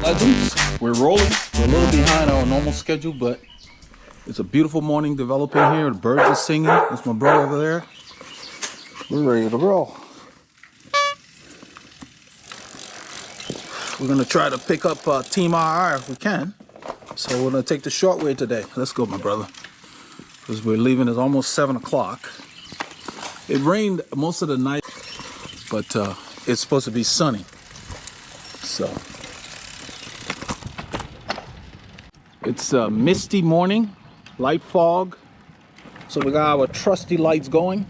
Legends, we're rolling. We're a little behind our normal schedule, but it's a beautiful morning developing here. The birds are singing. That's my brother over there. We're ready to roll. We're gonna try to pick up Team RR if we can. So we're gonna take the short way today. Let's go, my brother. Because we're leaving, it's almost 7 o'clock. It rained most of the night, but it's supposed to be sunny. So it's a misty morning, light fog. So we got our trusty lights going.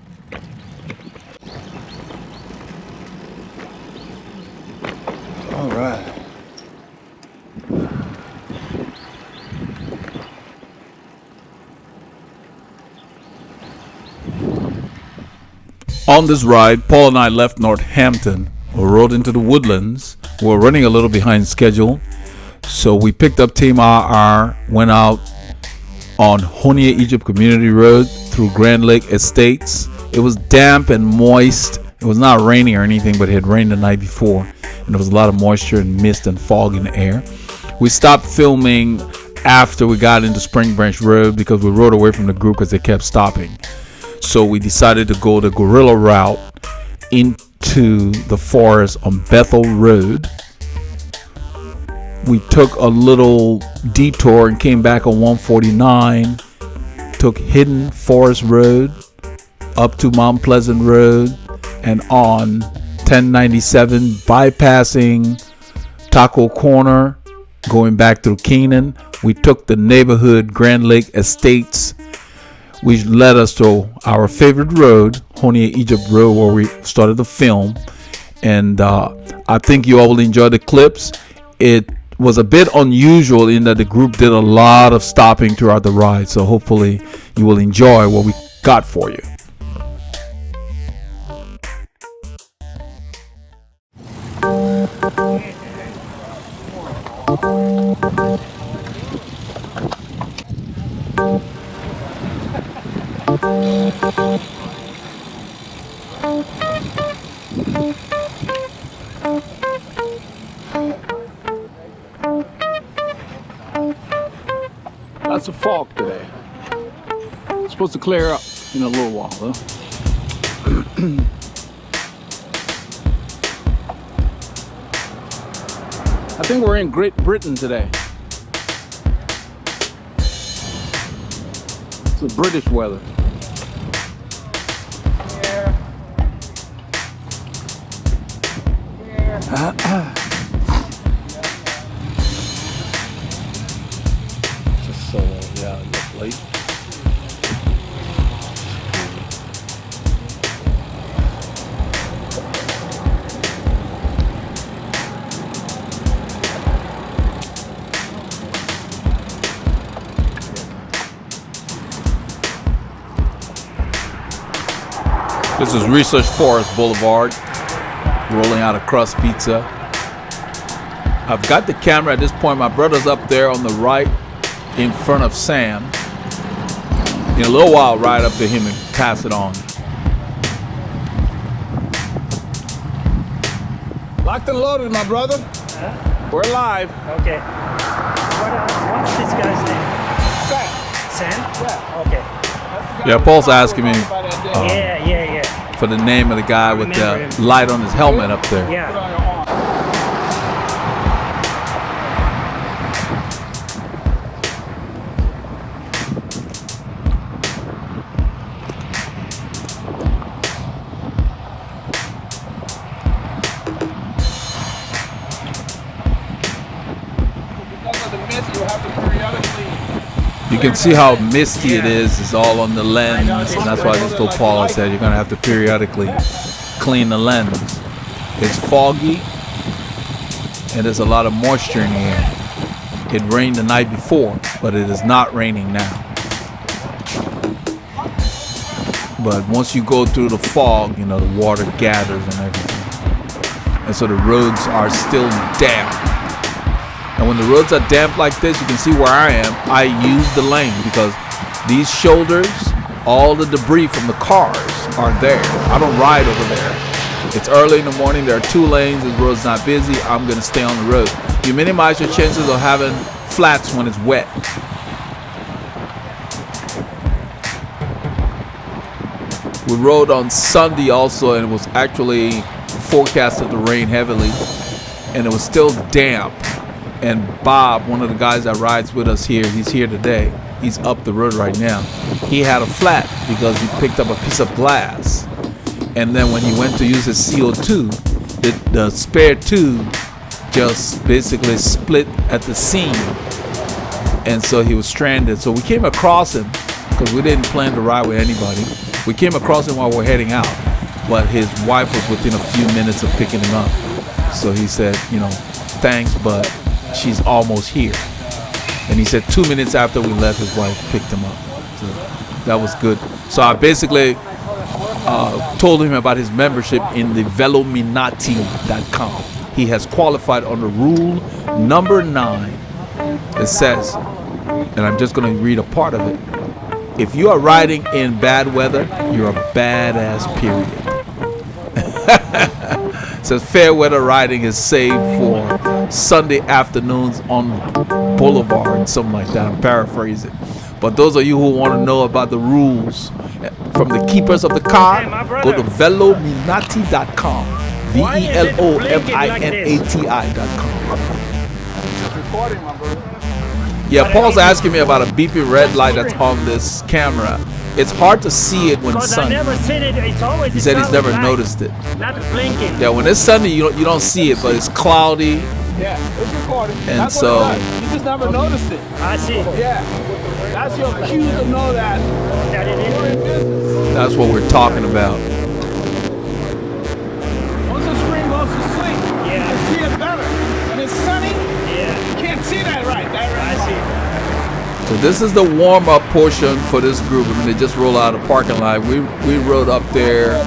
All right. On this ride, Paul and I left Northampton. We rode into the woodlands. We're running a little behind schedule. So we picked up Team RR, went out on Honea Egypt Community Road through Grand Lake Estates. It was damp and moist. It was not raining or anything, but it had rained the night before. And there was a lot of moisture and mist and fog in the air. We stopped filming after we got into Spring Branch Road because we rode away from the group because they kept stopping. So we decided to go the guerrilla route into the forest on Bethel Road. We took a little detour and came back on 149, took Hidden Forest Road up to Mount Pleasant Road and on 1097, bypassing Taco Corner, going back through Keenan. We took the neighborhood Grand Lake Estates, which led us to our favorite road, Honea Egypt Road, where we started the film. And I think you all will enjoy the clips. It was a bit unusual in that the group did a lot of stopping throughout the ride. So hopefully you will enjoy what we got for you. Lots of fog today. It's supposed to clear up in a little while, though. I think we're in Great Britain today. It's the British weather. Just so, yeah, it's late. This is Research Forest Boulevard, rolling out of Crust Pizza. I've got the camera at this point. My brother's up there on the right in front of Sam. In a little while, ride up to him and pass it on. Locked and loaded, my brother. We're live. Okay. What's this guy's name? Sam. Sam? Yeah. Okay. Yeah, Paul's asking me Yeah. for the name of the guy with the light on his helmet up there. Yeah. You can see how misty it is. It's all on the lens, and that's why I just told Paul, I said you're gonna have to periodically clean the lens. It's foggy and there's a lot of moisture in the air. It rained the night before, but it is not raining now. But once you go through the fog, you know, the water gathers and everything, and so the roads are still damp. And when the roads are damp like this, you can see where I am. I use the lane because these shoulders, all the debris from the cars are there. I don't ride over there. It's early in the morning. There are 2 lanes. The road's not busy. I'm going to stay on the road. You minimize your chances of having flats when it's wet. We rode on Sunday also, and it was actually forecasted to rain heavily, and it was still damp. And Bob, one of the guys that rides with us here, he's here today. He's up the road right now. He had a flat because he picked up a piece of glass. And then when he went to use his CO2, the spare tube just basically split at the seam. And so he was stranded. So we came across him because we didn't plan to ride with anybody. We came across him while we were heading out. But his wife was within a few minutes of picking him up. So he said, thanks, but she's almost here. And he said 2 minutes after we left, his wife picked him up. So that was good. So I basically told him about his membership in the Veloharmony.com. He has qualified under rule number 9. It says, and I'm just going to read a part of it. If you are riding in bad weather, you're a badass, period. It says fair weather riding is saved for Sunday afternoons on Boulevard, something like that. I'm paraphrasing. But those of you who want to know about the rules from the keepers of the car, go to Veloharmony.com. Velominati.com. Yeah, Paul's asking me about a beeping red light that's on this camera. It's hard to see it when it's sunny. I've never seen it. It's always He said he's never noticed it. Not blinking. Yeah, when it's sunny, you don't see it, but it's cloudy. Yeah, it's recording. And that's so what it does. You just never noticed it. I see. Yeah, that's your cue to know that you're in business. That's what we're talking about. Once the screen goes to sleep, Yeah. you can see it better. When it's sunny, Yeah. you can't see that right. I see. So this is the warm-up portion for this group. I mean, they just rolled out of the parking lot. We rode up there.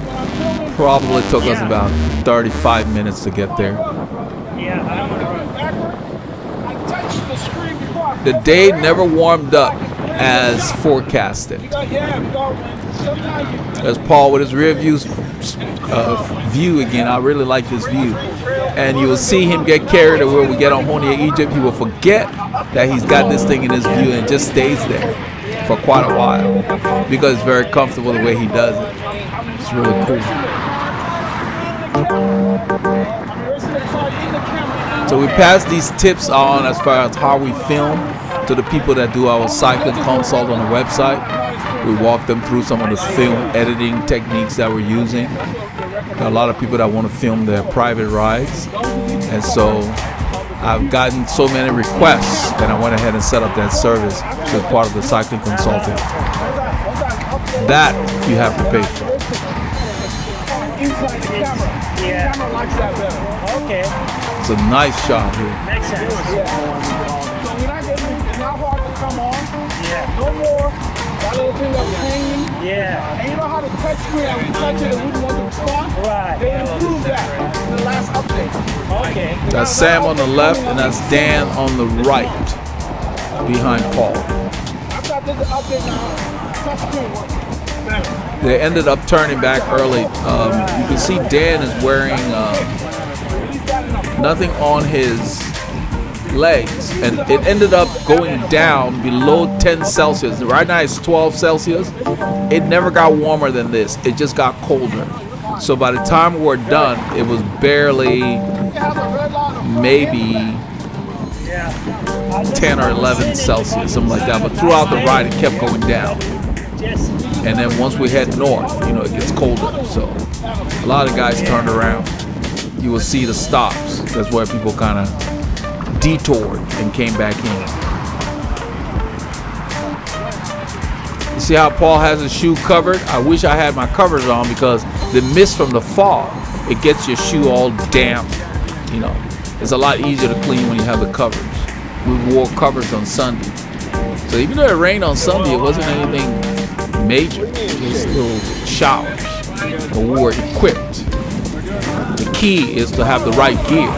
Probably took us about 35 minutes to get there. Yeah. I touched the screen before I The day never warmed up as forecasted. There's Paul with his rear view again. I really like this view. And you will see him get carried away when we get on Honea Egypt. He will forget that he's got this thing in his view and just stays there for quite a while because it's very comfortable the way he does it. It's really cool. So we pass these tips on as far as how we film to the people that do our cycling consult on the website. We walk them through some of the film editing techniques that we're using. There are a lot of people that want to film their private rides. And so I've gotten so many requests that I went ahead and set up that service as part of the cycling consulting. That you have to pay for. inside the camera. Yeah. The camera likes that better. Okay. It's a nice shot here. Makes sense. So it's not hard to come on. Yeah. No more. That little thing that was hanging. Yeah. And you know how the touch screen, we touch it and we want to spot? Right. They improved that in the last update. Okay. That's Sam on the left and that's Dan on the right behind Paul. After I did the update now, touch screen works better. They ended up turning back early. You can see Dan is wearing nothing on his legs, and it ended up going down below 10 Celsius. Right now it's 12 Celsius. It never got warmer than this. It just got colder. So by the time we're done, it was barely maybe 10 or 11 Celsius, something like that. But throughout the ride, it kept going down. And then once we head north, it gets colder. So a lot of guys turned around. You will see the stops. That's where people kind of detoured and came back in. You see how Paul has his shoe covered? I wish I had my covers on because the mist from the fog, it gets your shoe all damp. It's a lot easier to clean when you have the covers. We wore covers on Sunday. So even though it rained on Sunday, it wasn't anything major, just little showers. But we were equipped. The key is to have the right gear.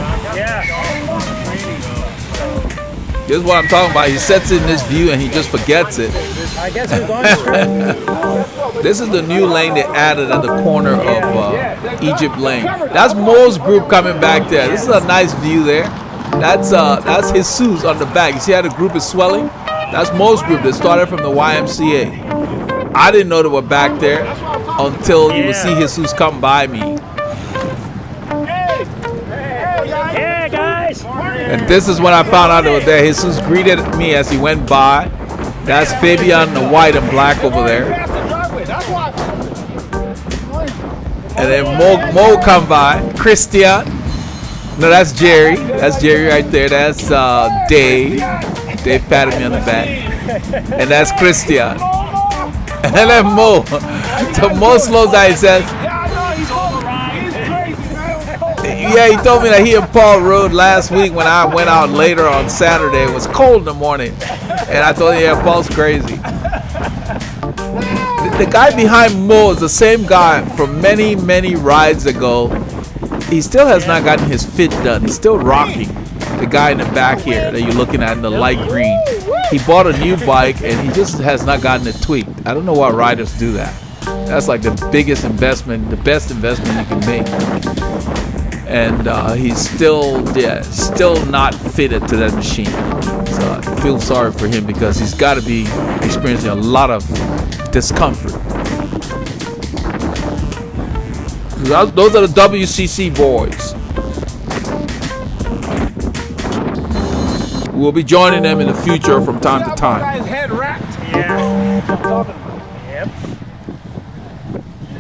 This is what I'm talking about. He sets it in this view and he just forgets it. I guess we're going straight. This is the new lane they added at the corner of Egypt Lane. That's Mo's group coming back there. This is a nice view there. That's Jesus on the back. You see how the group is swelling? That's Mo's group that started from the YMCA. I didn't know they were back there until you would see Jesus come by me. Hey guys! And this is when I found out they were there. Jesus greeted me as he went by. That's Fabian, the white and black over there. And then Mo come by. Christian. No, that's Jerry. That's Jerry right there. That's Dave. Dave patted me on the back. And that's Christian. And then Mo. So Mo slows down. He says, yeah, he told me that he and Paul rode last week when I went out later on Saturday. It was cold in the morning. And I told him, yeah, Paul's crazy. The guy behind Mo is the same guy from many, many rides ago. He still has not gotten his fit done. He's still rocking. The guy in the back here that you're looking at in the light green. He bought a new bike and he just has not gotten it tweaked. I don't know why riders do that. That's like the biggest investment, the best investment you can make. And he's still not fitted to that machine. So I feel sorry for him because he's got to be experiencing a lot of discomfort. Those are the WCC boys. We'll be joining them in the future from time to time.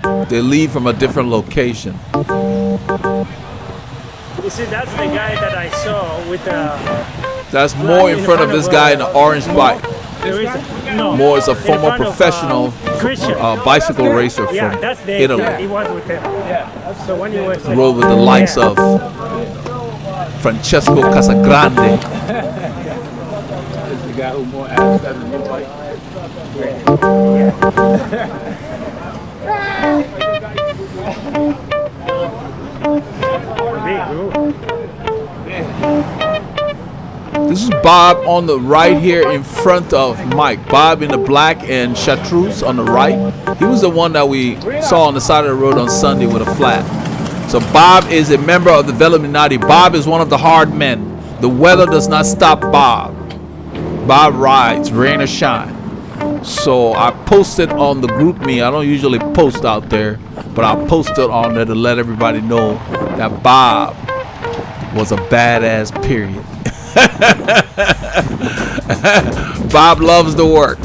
Yep. They leave from a different location. You see, that's the guy that I saw with the... That's more in front of this guy in the orange bike. No, Moore is a former professional bicycle racer from Italy. He was with him. Yeah. So when he was rode with the likes of Francesco Casagrande. The guy who more asked than the new bike. This is Bob on the right here in front of Mike. Bob in the black and Chartreuse on the right. He was the one that we saw on the side of the road on Sunday with a flat. So Bob is a member of the Veloharmony. Bob is one of the hard men. The weather does not stop Bob. Bob rides, rain or shine. So I posted on the group me. I don't usually post out there, but I posted on there to let everybody know that Bob was a badass, period. Bob loves the work.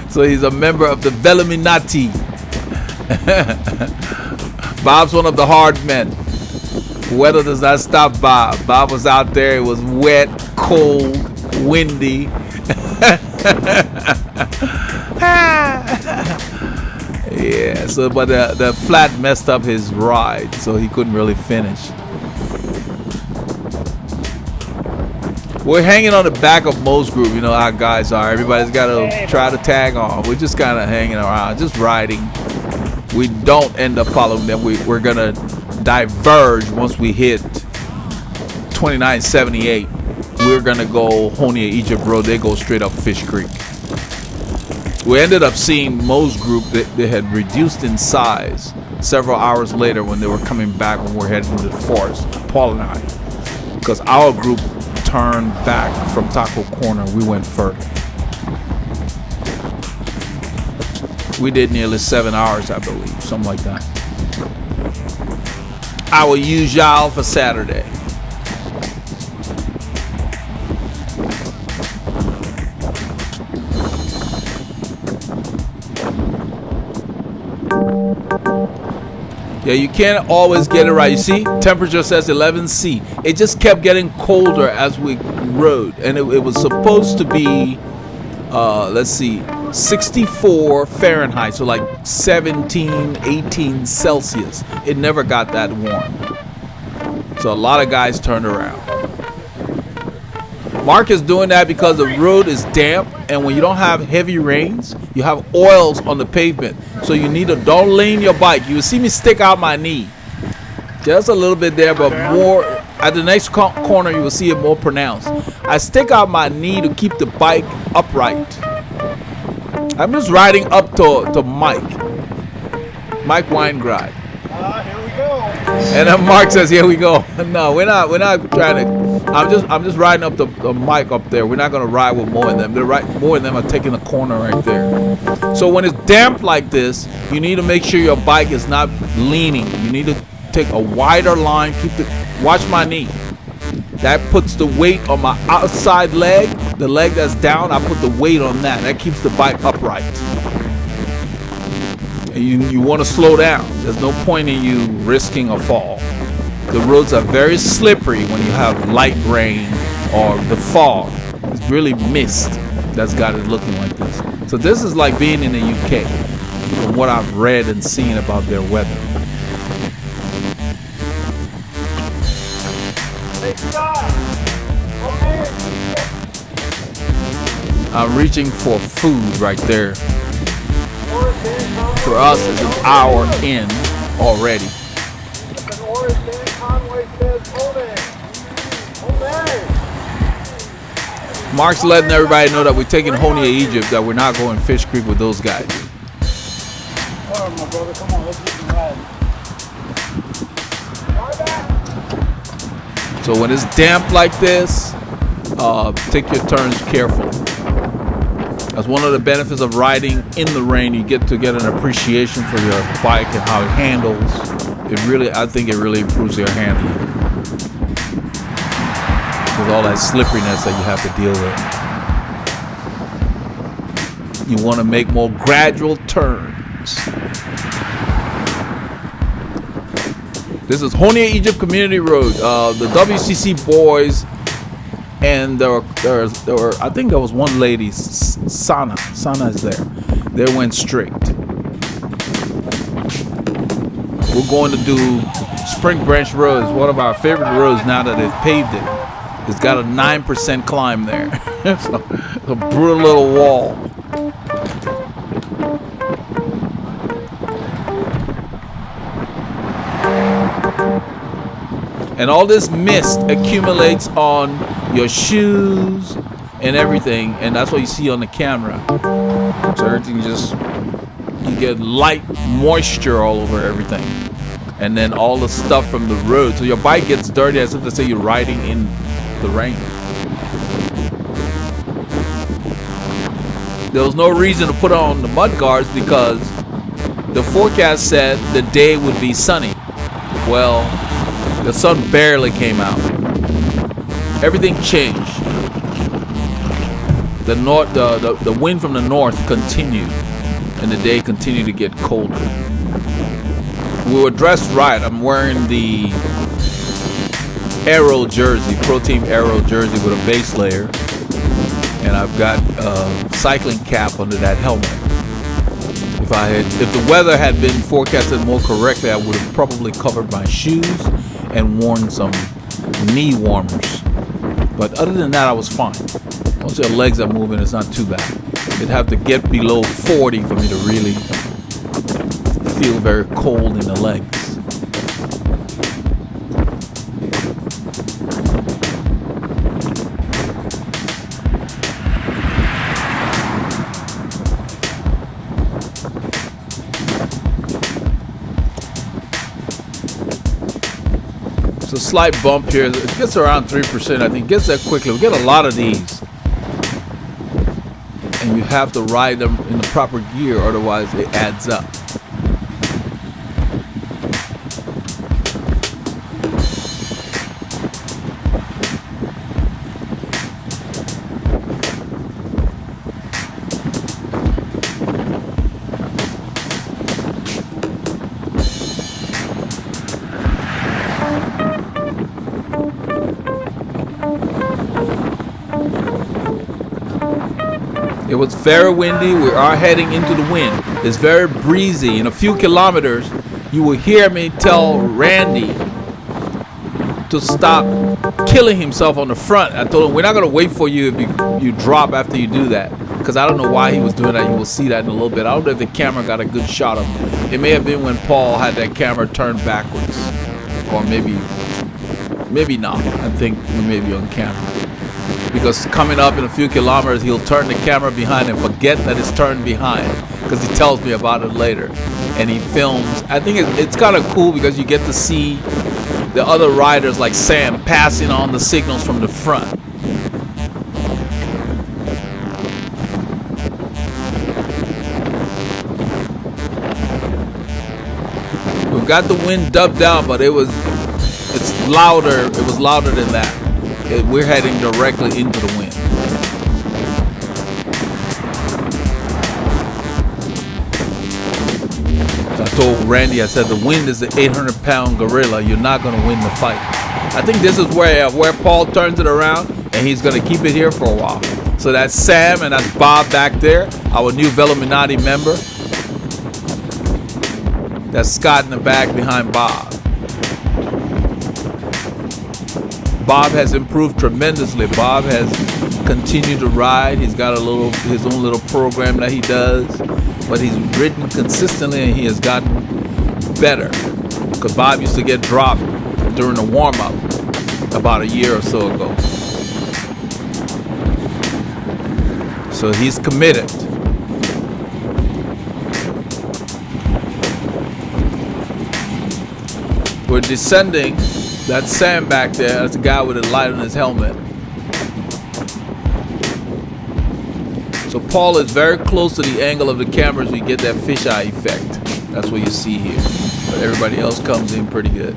So he's a member of the Veloharmony. Bob's one of the hard men. Weather does not stop Bob. Bob was out there. It was wet, cold, windy. Yeah, so but the flat messed up his ride, so he couldn't really finish. We're hanging on the back of Mo's group. You know how guys are. Everybody's got to try to tag on. We're just kind of hanging around, just riding. We don't end up following them. We're going to diverge once we hit 2978. We're going to go Honea Egypt Road. They go straight up Fish Creek. We ended up seeing Mo's group. They had reduced in size several hours later when they were coming back when we were heading into the forest, Paul and I. Because our group turned back from Taco Corner. We went further. We did nearly 7 hours, I believe, something like that. Our usual for Saturday. Yeah, you can't always get it right. You see, temperature says 11°C. It just kept getting colder as we rode. And it was supposed to be, let's see, 64 Fahrenheit. So like 17, 18 Celsius. It never got that warm. So a lot of guys turned around. Mark is doing that because the road is damp, and when you don't have heavy rains, you have oils on the pavement. So you need to, don't lean your bike. You will see me stick out my knee. Just a little bit there, but more at the next corner you will see it more pronounced. I stick out my knee to keep the bike upright. I'm just riding up to Mike Weingride. Here we go. And then Mark says, "Here we go." No, we're not trying to. I'm just riding up the mic up there. We're not gonna ride with more of them. More of them are taking the corner right there. So when it's damp like this, you need to make sure your bike is not leaning. You need to take a wider line. Watch my knee. That puts the weight on my outside leg. The leg that's down, I put the weight on that. That keeps the bike upright. And you want to slow down. There's no point in you risking a fall. The roads are very slippery when you have light rain or the fog. It's really mist that's got it looking like this. So this is like being in the UK, from what I've read and seen about their weather. I'm reaching for food right there. For us, it's an hour in already. Mark's letting everybody know that we're taking Honea Egypt, that we're not going Fish Creek with those guys. All right, my brother, come on, let's get some ride. So when it's damp like this, take your turns carefully. That's one of the benefits of riding in the rain. You get an appreciation for your bike and how it handles. I think it really improves your handling. With all that slipperiness that you have to deal with. You want to make more gradual turns. This is Honea Egypt Community Road. The WCC boys, and there were I think there was one lady, Sana is there. They went straight. We're going to do Spring Branch Road. It's one of our favorite roads now that they've paved it. It's got a 9% climb there. It's a brutal little wall. And all this mist accumulates on your shoes and everything, and that's what you see on the camera. So everything you get light moisture all over everything. And then all the stuff from the road. So your bike gets dirty as if to say you're riding in the rain. There was no reason to put on the mud guards because the forecast said the day would be sunny. Well, the sun barely came out. Everything changed. The wind from the north continued, and the day continued to get colder. We were dressed right. I'm wearing the Aero jersey, Pro Team Aero jersey with a base layer, and I've got a cycling cap under that helmet. If the weather had been forecasted more correctly, I would have probably covered my shoes and worn some knee warmers. But other than that, I was fine. Once your legs are moving, it's not too bad. It'd have to get below 40 for me to really feel very cold in the legs. It's a slight bump here. It gets around 3%. I think it gets there quickly. We get a lot of these. And you have to ride them in the proper gear, otherwise it adds up. It was very windy. We are heading into the wind. It's very breezy. In a few kilometers, you will hear me tell Randy to stop killing himself on the front. I told him, we're not going to wait for you if you drop after you do that. Because I don't know why he was doing that. You will see that in a little bit. I don't know if the camera got a good shot of him. It may have been when Paul had that camera turned backwards. Or maybe not. I think we may be on camera. because coming up in a few kilometers, he'll turn the camera behind and forget that it's turned behind, because he tells me about it later. And he films. I think it's kind of cool because you get to see the other riders like Sam passing on the signals from the front. We've got the wind dubbed down, but it's louder. It was louder than that. We're heading directly into the wind. So I told Randy, I said, the wind is the 800-pound gorilla. You're not going to win the fight. I think this is where Paul turns it around, and he's going to keep it here for a while. So that's Sam, and that's Bob back there, our new Veloharmony member. That's Scott in the back behind Bob. Bob has improved tremendously. Bob has continued to ride. He's got his own little program that he does, but he's ridden consistently and he has gotten better. Because Bob used to get dropped during the warm-up about a year or so ago. So he's committed. We're descending. That's Sam back there. That's a guy with a light on his helmet. So Paul is very close to the angle of the cameras. We get that fisheye effect. That's what you see here. But everybody else comes in pretty good.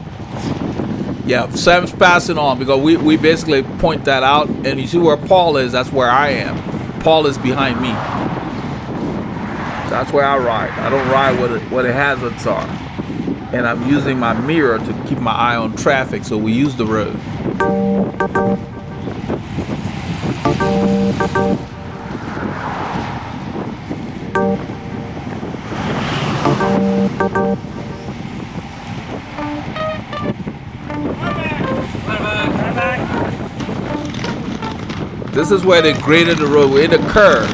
Yeah, Sam's passing on because we basically point that out. And you see where Paul is, that's where I am. Paul is behind me. That's where I ride. I don't ride where the hazards are. And I'm using my mirror to keep my eye on traffic, so we use the road. This is where they graded the road. We're in a curve.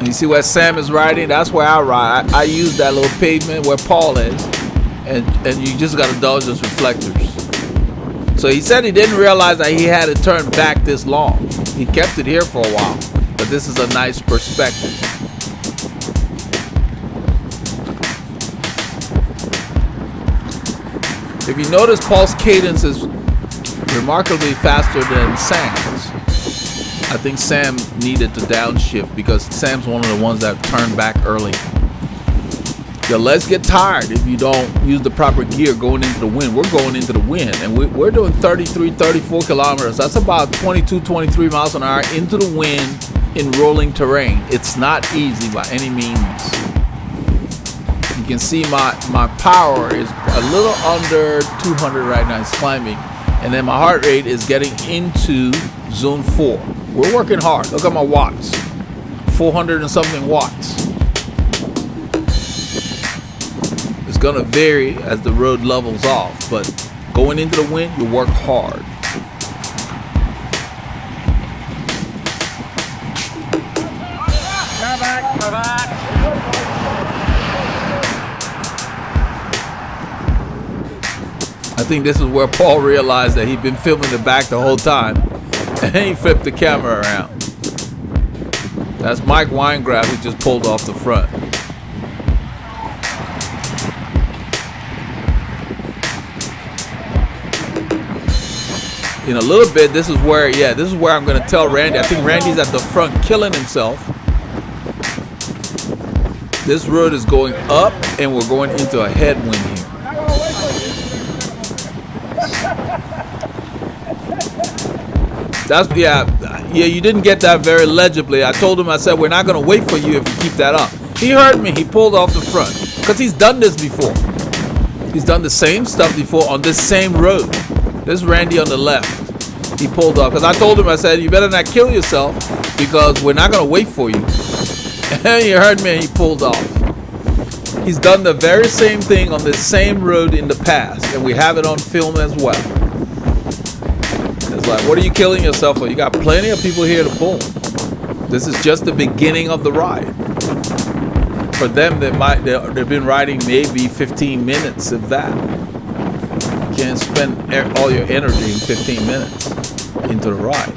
You see where Sam is riding? That's where I ride. I use that little pavement where Paul is, and you just got to dodge those reflectors. So he said he didn't realize that he had to turn back this long. He kept it here for a while, but this is a nice perspective. If you notice, Paul's cadence is remarkably faster than Sam's. I think Sam needed to downshift because Sam's one of the ones that turned back early. Your legs get tired if you don't use the proper gear going into the wind. We're going into the wind, and we're doing 33, 34 kilometers. That's about 22, 23 miles an hour into the wind in rolling terrain. It's not easy by any means. You can see my power is a little under 200 right now. It's climbing. And then my heart rate is getting into zone 4. We're working hard. Look at my watts. 400 and something watts. It's going to vary as the road levels off, but going into the wind, you work hard. Come back, come back. I think this is where Paul realized that he'd been filming the back the whole time. And he flipped the camera around. That's Mike Weingraf who just pulled off the front. In a little bit, this is where I'm going to tell Randy. I think Randy's at the front killing himself. This road is going up, and we're going into a headwind here. You didn't get that very legibly. I told him, I said, we're not going to wait for you if you keep that up. He heard me. He pulled off the front because he's done this before. He's done the same stuff before on this same road. This is Randy on the left. He pulled off because I told him, I said, you better not kill yourself because we're not going to wait for you. And he heard me and he pulled off. He's done the very same thing on this same road in the past, and we have it on film as well. It's like, what are you killing yourself for? You got plenty of people here to pull. This is just the beginning of the ride. For them, they've been riding maybe 15 minutes, if that. You can't spend all your energy in 15 minutes. into the ride.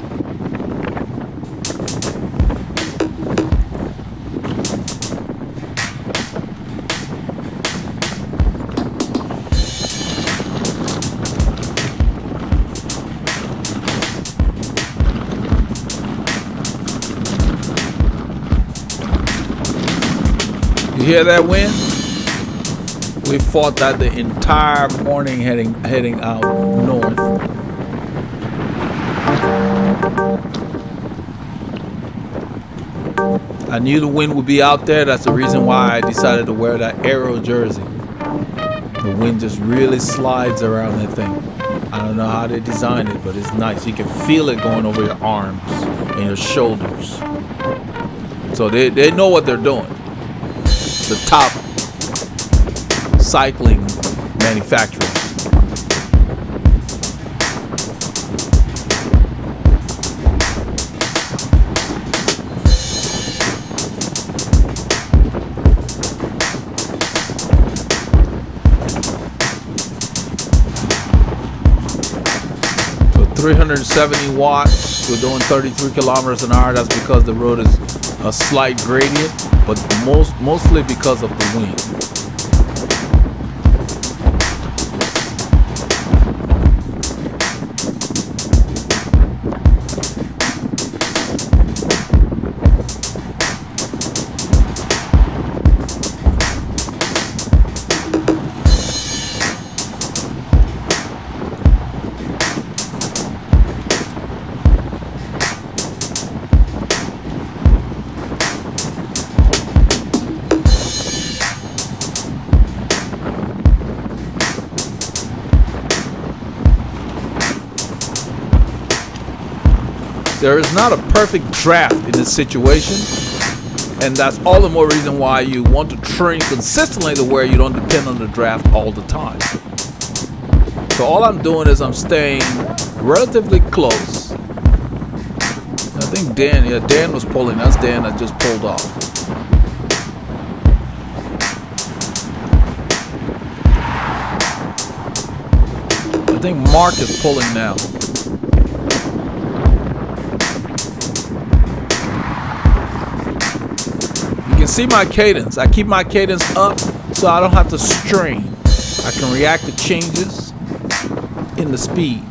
You hear that wind? We fought that the entire morning heading out north. I knew the wind would be out there. That's the reason why I decided to wear that Aero jersey. The wind just really slides around that thing. I don't know how they designed it, but it's nice. You can feel it going over your arms and your shoulders. So they know what they're doing. The top cycling manufacturers. So 370 watts. We're doing 33 kilometers an hour. That's because the road is a slight gradient, but mostly because of the wind. There is not a perfect draft in this situation, and that's all the more reason why you want to train consistently to where you don't depend on the draft all the time. So all I'm doing is I'm staying relatively close. I think Dan was pulling. That's Dan that just pulled off. I think Mark is pulling now. See my cadence. I keep my cadence up so I don't have to strain. I can react to changes in the speed.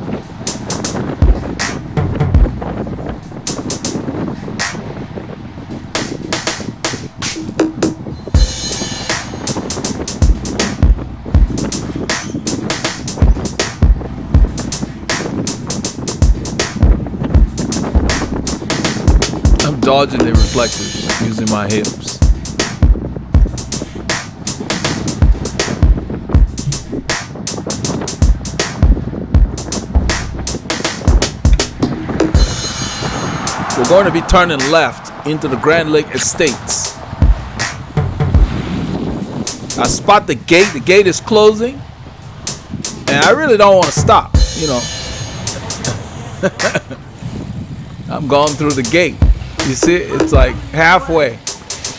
I'm dodging the reflectors using my hips. We're going to be turning left into the Grand Lake Estates. I spot the gate. The gate is closing. And I really don't want to stop, you know. I'm going through the gate. You see, it's like halfway.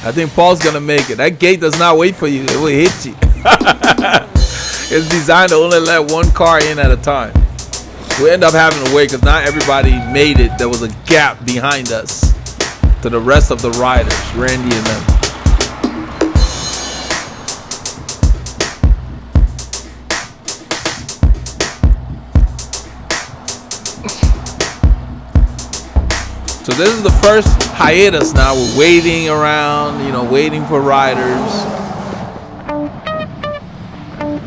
I think Paul's going to make it. That gate does not wait for you. It will hit you. It's designed to only let one car in at a time. We end up having to wait because not everybody made it. There was a gap behind us to the rest of the riders, Randy and them. So this is the first hiatus now. We're waiting around, you know, waiting for riders.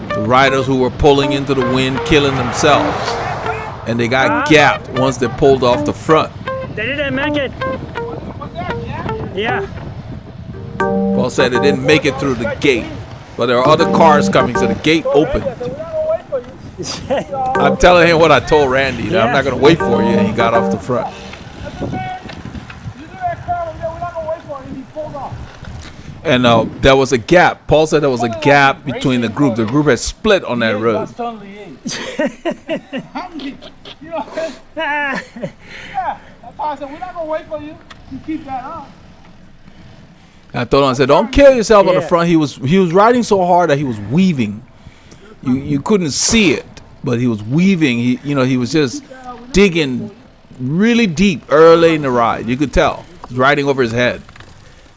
The riders who were pulling into the wind, killing themselves. And they got gapped once they pulled off the front. They didn't make it. Yeah. Paul said they didn't make it through the gate. But there are other cars coming, so the gate opened. I'm telling him what I told Randy. That I'm not going to wait for you. And he got off the front. And there was a gap. Paul said there was a gap between the group. The group had split on that road. Yeah, that's why I said we're not gonna wait for you. You keep that up. I told him, I said, don't kill yourself on the front. He was riding so hard that he was weaving. You couldn't see it, but he was weaving. He was just digging really deep early in the ride. You could tell. It's riding over his head.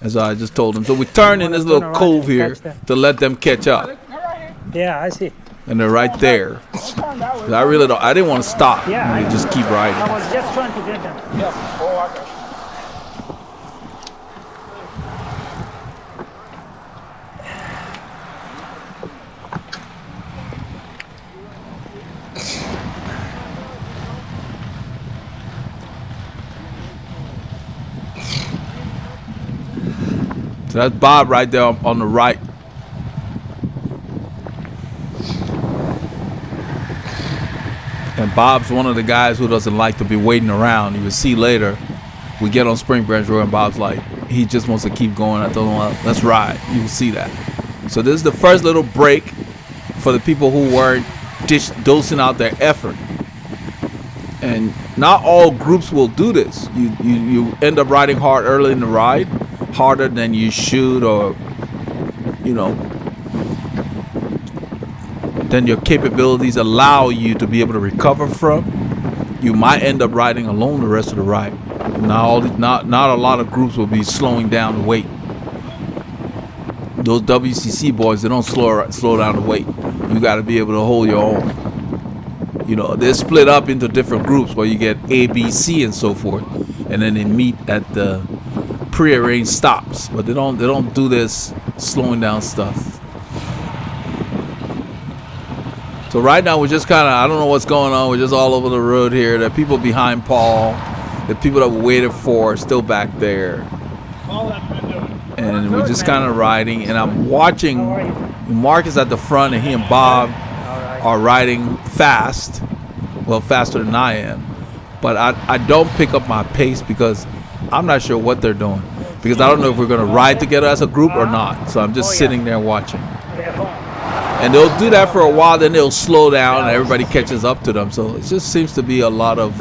As I just told him. So we turn in this little cove here to let them catch up. Yeah, I see. And they're right there. I didn't want to stop. Yeah, I just keep riding. I was just trying to get them. Yeah. Oh, okay. So that's Bob right there on the right. And Bob's one of the guys who doesn't like to be waiting around. You will see later, we get on Spring Branch Road and Bob's like, he just wants to keep going. I told him, well, let's ride. You will see that. So this is the first little break for the people who weren't dosing out their effort. And not all groups will do this. You end up riding hard early in the ride, harder than you should, or then your capabilities allow you to be able to recover from. You might end up riding alone the rest of the ride. Not a lot of groups will be slowing down the weight. Those WCC boys, they don't slow down the weight. You got to be able to hold your own. They're split up into different groups where you get A, B, C, and so forth, and then they meet at the prearranged stops. But they don't do this slowing down stuff. So right now we're just kind of, I don't know what's going on. We're just all over the road here. There are people behind Paul. The people that we waited for are still back there. And we're just kind of riding. And I'm watching. Mark is at the front, and he and Bob are riding fast. Well, faster than I am. But I don't pick up my pace because I'm not sure what they're doing. Because I don't know if we're going to ride together as a group or not. So I'm just sitting there watching. And they'll do that for a while, then they'll slow down and everybody catches up to them. So it just seems to be a lot of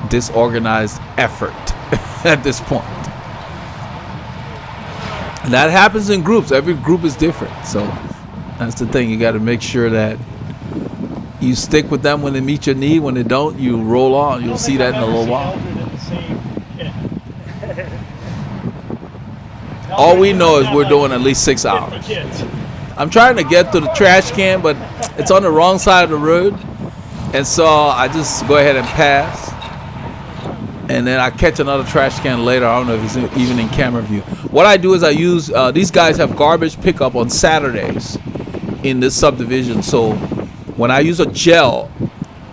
disorganized effort at this point. And that happens in groups. Every group is different. So that's the thing. You got to make sure that you stick with them when they meet your need. When they don't, you roll on. You'll see that in a little while. All we know is we're doing at least 6 hours. I'm trying to get to the trash can, but it's on the wrong side of the road. And so I just go ahead and pass. And then I catch another trash can later. I don't know if it's even in camera view. What I do is I use, these guys have garbage pickup on Saturdays in this subdivision. So when I use a gel,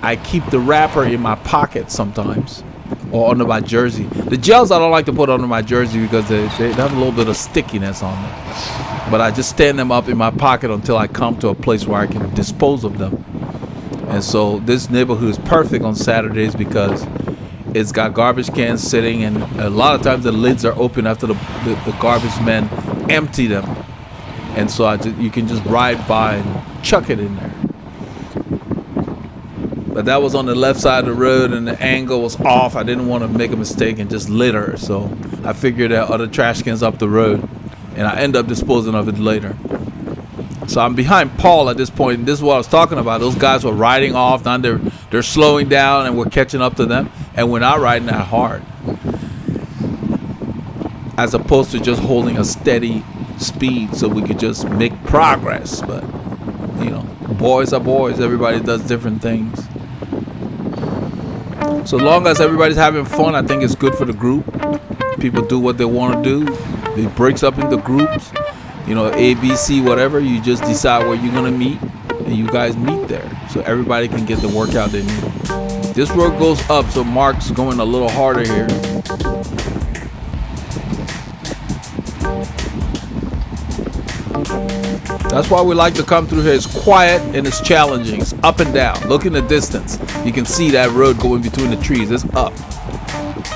I keep the wrapper in my pocket sometimes. Or under my jersey. The gels I don't like to put under my jersey because they have a little bit of stickiness on them. But I just stand them up in my pocket until I come to a place where I can dispose of them. And so this neighborhood is perfect on Saturdays because it's got garbage cans sitting, and a lot of times the lids are open after the garbage men empty them. And so you can just ride by and chuck it in there. But that was on the left side of the road and the angle was off. I didn't want to make a mistake and just litter. So I figured there are other trash cans up the road and I end up disposing of it later. So I'm behind Paul at this point. And this is what I was talking about. Those guys were riding off. Now they're slowing down and we're catching up to them. And we're not riding that hard. As opposed to just holding a steady speed so we could just make progress. But, boys are boys. Everybody does different things. So long as everybody's having fun, I think it's good for the group. People do what they want to do. It breaks up into groups. A, B, C, whatever. You just decide where you're going to meet. And you guys meet there. So everybody can get the workout they need. This road goes up, so Mark's going a little harder here. That's why we like to come through here. It's quiet and it's challenging. It's up and down. Look in the distance. You can see that road going between the trees. It's up.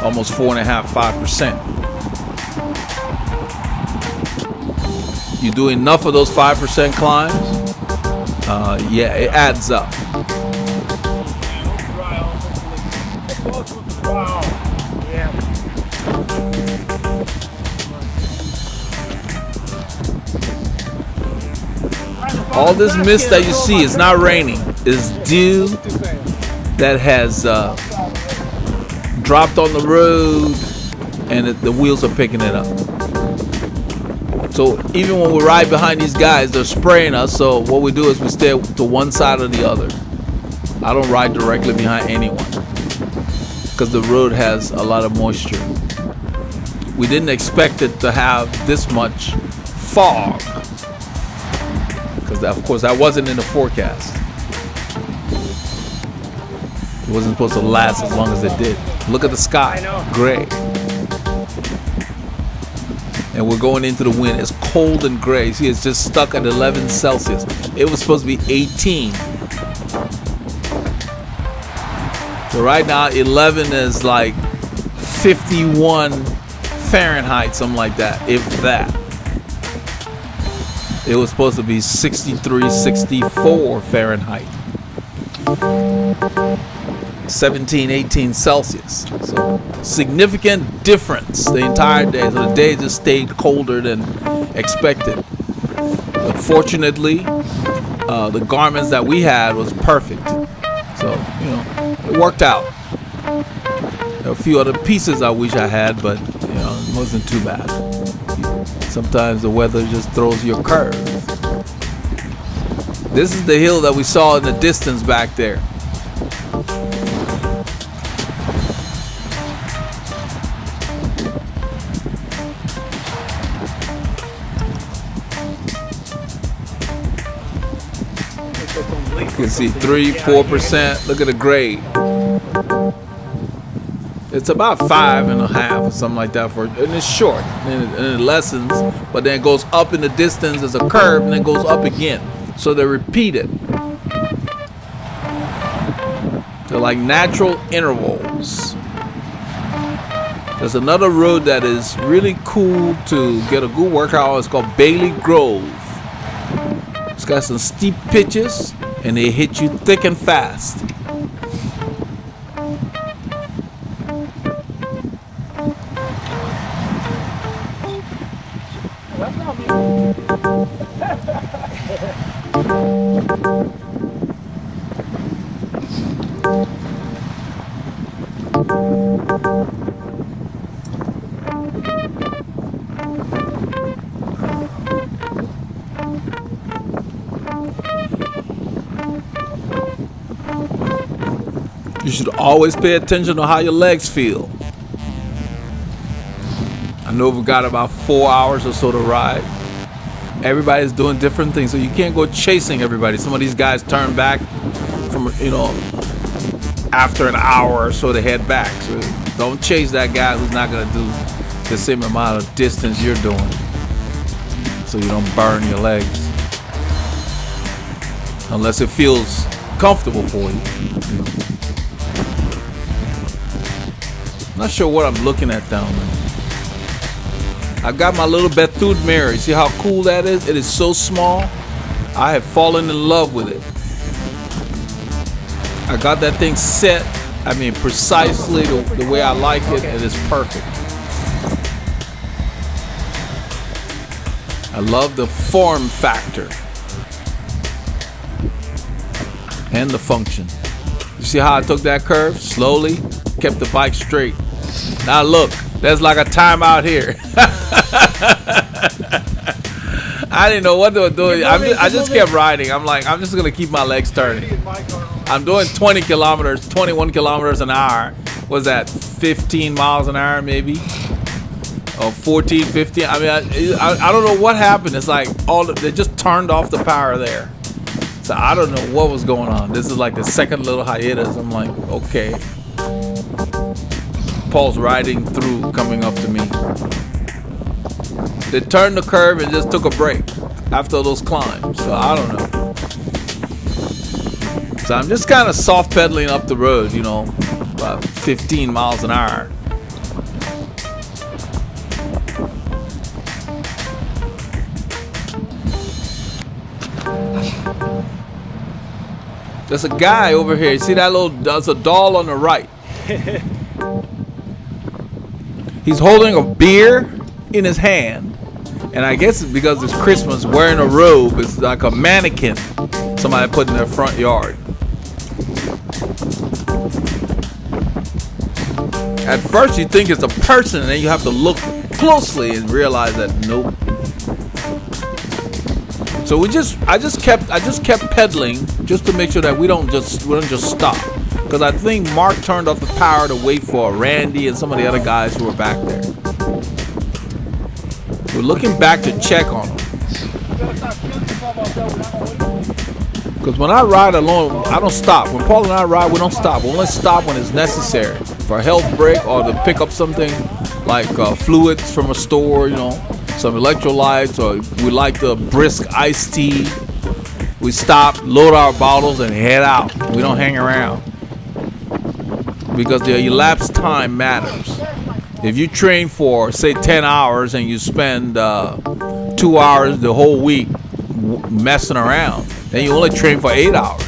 Almost 4.5%, 5%. You do enough of those 5% climbs, yeah, it adds up. All this mist that you see is not raining. It's due that has dropped on the road, and the wheels are picking it up. So even when we ride behind these guys, they're spraying us. So what we do is we stay to one side or the other. I don't ride directly behind anyone because the road has a lot of moisture. We didn't expect it to have this much fog because, of course, that wasn't in the forecast. It wasn't supposed to last as long as it did. Look at the sky, gray. And we're going into the wind. It's cold and gray. See, it's just stuck at 11 Celsius. It was supposed to be 18. So right now, 11 is like 51 Fahrenheit, something like that, if that. It was supposed to be 63, 64 Fahrenheit. 17, 18 Celsius. So significant difference the entire day. So the day just stayed colder than expected. But fortunately, the garments that we had was perfect. So, you know, it worked out. There were a few other pieces I wish I had, but, you know, it wasn't too bad. Sometimes the weather just throws you a curve. This is the hill that we saw in the distance back there. You can see 3-4%. Look at the grade. It's about 5.5 or something like that and it's short and it lessens, but then it goes up in the distance as a curve and then goes up again. So they repeat it. They're like natural intervals. There's another road that is really cool to get a good workout on. It's called Bailey Grove. It's got some steep pitches and they hit you thick and fast. You should always pay attention to how your legs feel. I know we've got about 4 hours or so to ride. Everybody's doing different things, so you can't go chasing everybody. Some of these guys turn back from, you know, after an hour or so to head back. So don't chase that guy who's not going to do the same amount of distance you're doing, so you don't burn your legs. Unless it feels comfortable for you. Not sure what I'm looking at down there. I've got my little Bethune mirror. You see how cool that is? It is so small. I have fallen in love with it. I got that thing set, I mean, precisely the way I like it. It is perfect. I love the form factor and the function. You see how I took that curve? Slowly, kept the bike straight. Now look, there's like a timeout here. I didn't know what they were doing. I just kept riding. I'm like, I'm just gonna keep my legs turning. I'm doing 21 kilometers an hour. Was that 15 miles an hour maybe? Or 14, 15? I mean, I don't know what happened. It's like they just turned off the power there. So I don't know what was going on. This is like the second little hiatus. I'm like, okay. Paul's riding through, coming up to me. They turned the curve and just took a break after those climbs. So I don't know. So I'm just kind of soft pedaling up the road, you know, about 15 miles an hour. There's a guy over here. You see that there's a doll on the right. He's holding a beer in his hand. And I guess it's because it's Christmas, wearing a robe. It's like a mannequin somebody put in their front yard. At first you think it's a person, and then you have to look closely and realize that nope. So I just kept pedaling just to make sure that we don't just stop. Because I think Mark turned off the power to wait for Randy and some of the other guys who were back there. We're looking back to check on them. Because when I ride alone, I don't stop. When Paul and I ride, we don't stop. We only stop when it's necessary for a health break or to pick up something like fluids from a store, you know, some electrolytes, or we like the brisk iced tea. We stop, load our bottles, and head out. We don't hang around because the elapsed time matters. If you train for, say, 10 hours and you spend 2 hours the whole week messing around, then you only train for 8 hours,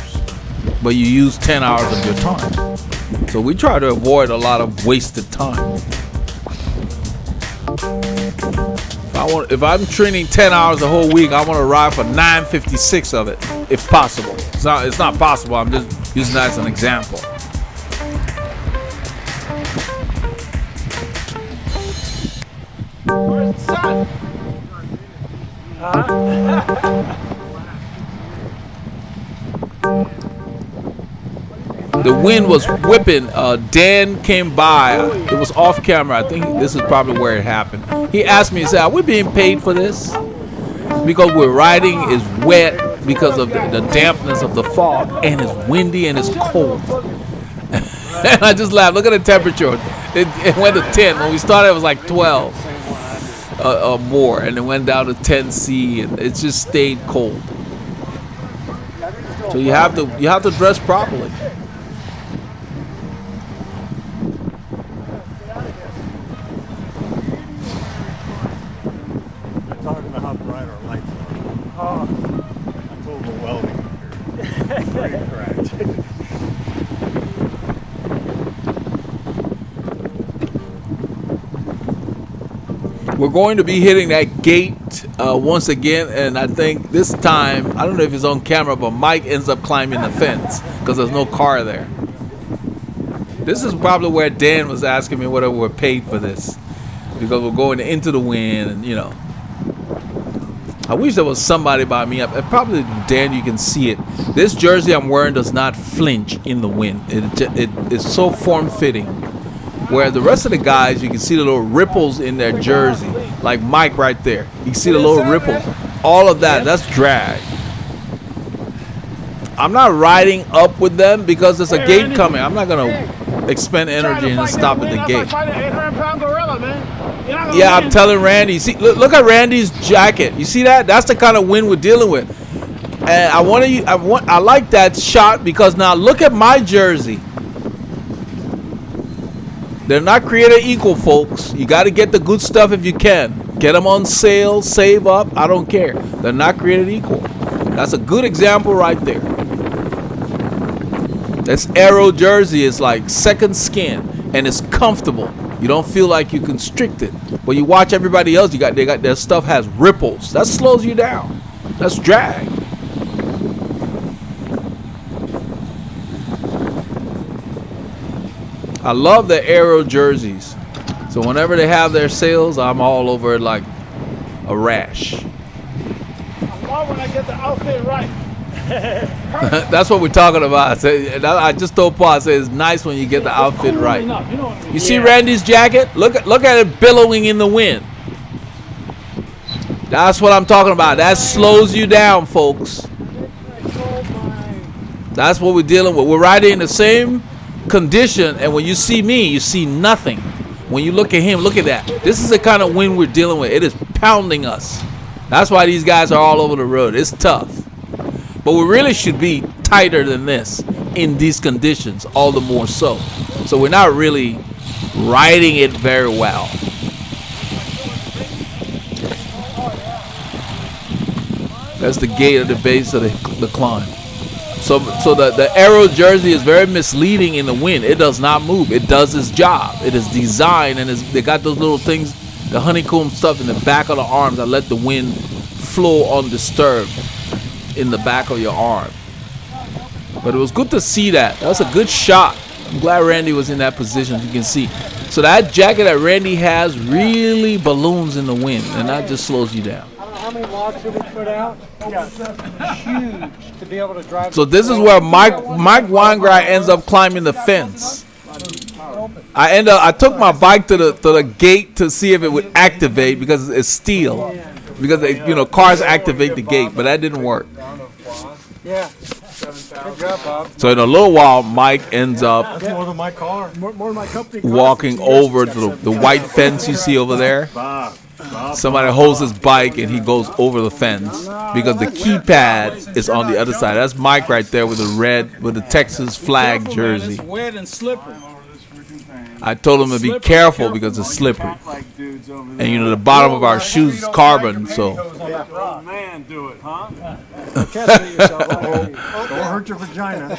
but you use 10 hours of your time. So we try to avoid a lot of wasted time. If I'm training 10 hours the whole week, I want to ride for 956 of it, if possible. It's not possible. I'm just using that as an example. Where's the sun? The wind was whipping. Dan came by. It was off camera. I think this is probably where it happened. He asked me, he said, "Are we being paid for this? Because we're riding is wet because of the dampness of the fog, and it's windy and it's cold." And I just laughed. Look at the temperature. It went to 10. When we started, it was like 12 or more, and it went down to 10 C, and it just stayed cold. So you have to dress properly. Talking about how bright our lights are. I told the welding here. Very correct. We're going to be hitting that gate once again, and I think this time, I don't know if it's on camera, but Mike ends up climbing the fence because there's no car there. This is probably where Dan was asking me whether we're paid for this, because we're going into the wind, and you know. I wish there was somebody by me. Probably Dan, you can see it. This jersey I'm wearing does not flinch in the wind. It's so form-fitting. Where the rest of the guys, you can see the little ripples in their jersey. Like Mike right there. You can see the little ripples. All of that, that's drag. I'm not riding up with them because there's a gate coming. I'm not going to expend energy and stop at the gate. Yeah, I'm telling Randy. See, look at Randy's jacket. You see that? That's the kind of wind we're dealing with. And I like that shot because now look at my jersey. They're not created equal, folks. You got to get the good stuff if you can. Get them on sale, save up. I don't care. They're not created equal. That's a good example right there. This Aero jersey is like second skin, and it's comfortable. You don't feel like you're constricted. But you watch everybody else. Their stuff has ripples. That slows you down. That's drag. I love the Aero jerseys. So whenever they have their sales, I'm all over it like a rash. I love when I get the outfit right. That's what we're talking about. I just told Paul, I said it's nice when you get the outfit right. You see Randy's jacket? Look at it billowing in the wind. That's what I'm talking about. That slows you down, folks. That's what we're dealing with. We're riding in the same condition, and when you see me, you see nothing. When you look at him, look at that. This is the kind of wind we're dealing with. It is pounding us. That's why these guys are all over the road. It's tough. But we really should be tighter than this in these conditions, all the more so. So we're not really riding it very well. That's the gate at the base of the climb. So the Aero jersey is very misleading in the wind. It does not move. It does its job. It is designed, and they got those little things, the honeycomb stuff in the back of the arms that let the wind flow undisturbed in the back of your arm. But it was good to see that. That's a good shot. I'm glad Randy was in that position. You can see. So that jacket that Randy has really balloons in the wind, and that just slows you down. How many logs did we put out? Huge to be able to drive. So this is where Mike Weingart ends up climbing the fence. I took my bike to the gate to see if it would activate because it's steel. Because cars activate the gate, but that didn't work. Yeah. Good job, Bob. So in a little while, Mike ends up That's more than my car. More than my company car. walking over to the white fence you see over there. Bob. Somebody holds his bike and he goes over the fence because the keypad is on the other side. That's Mike right there with the Texas flag jersey. It's wet and slippery. I told him to be careful because it's slippery. And the bottom of our shoes is carbon, so. Oh, man, do it, huh? Don't Don't hurt your vagina.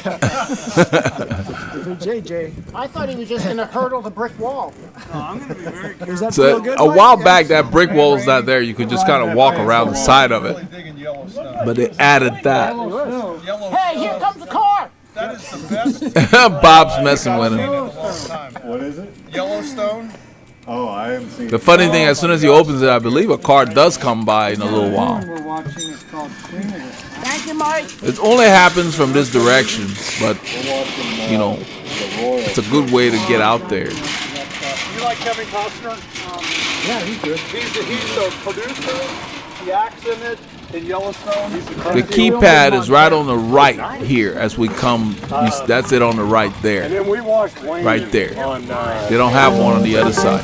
JJ. I thought he was just going to hurdle the brick wall. No, I'm going to be very careful. Does that So feel good? a while back, that brick wall's not there. You could just kind of walk around the side of it. But they added that. Hey, here comes the car. That is the best Bob's messing with him. in a long time. What is it? Yellowstone. Oh, I haven't seen The it. funny thing, as soon as he opens it, I believe a car does come by in a little while. We're watching. It's called Cleaning It. Thank you, Mike. It only happens from this direction, but it's a good way to get out there. You like Kevin Costner? Yeah, he's good. He's the producer. He acts in it in Yellowstone. The keypad is right on the right here as we come. That's it on the right And there. then we watched Wayne Right there. on They don't have one on the other side.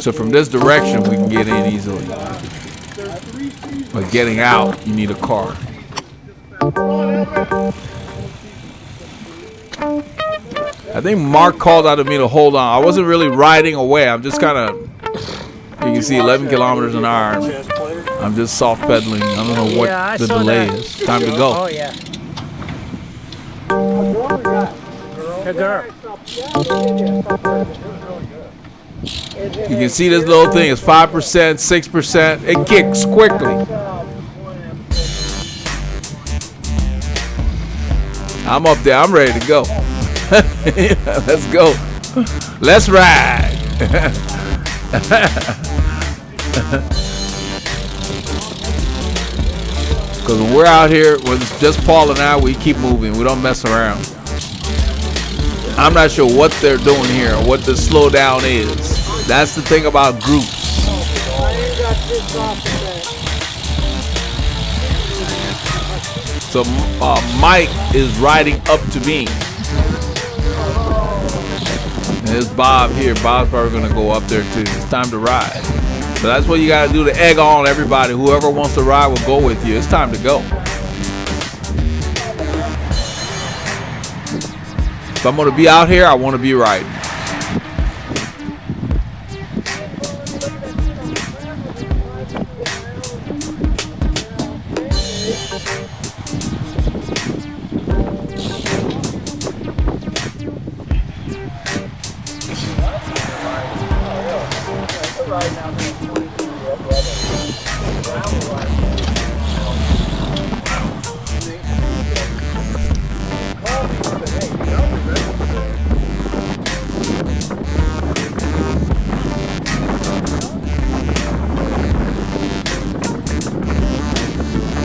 So from this direction, we can get in easily. But getting out, you need a car. I think Mark called out to me to hold on. I wasn't really riding away. I'm just kind of, you can see 11 kilometers an hour. I'm just soft pedaling. I don't know what the delay is. Time to go. Oh, yeah. Hey, there. You can see this little thing is 5%, 6%. It kicks quickly. I'm up there. I'm ready to go. Let's go. Let's ride. Because when we're out here, when it's just Paul and I, we keep moving. We don't mess around. I'm not sure what they're doing here or what the slowdown is. That's the thing about groups. So Mike is riding up to me. And there's Bob here. Bob's probably going to go up there too. It's time to ride. So that's what you got to do to egg on everybody. Whoever wants to ride will go with you. It's time to go. If I'm going to be out here, I want to be riding.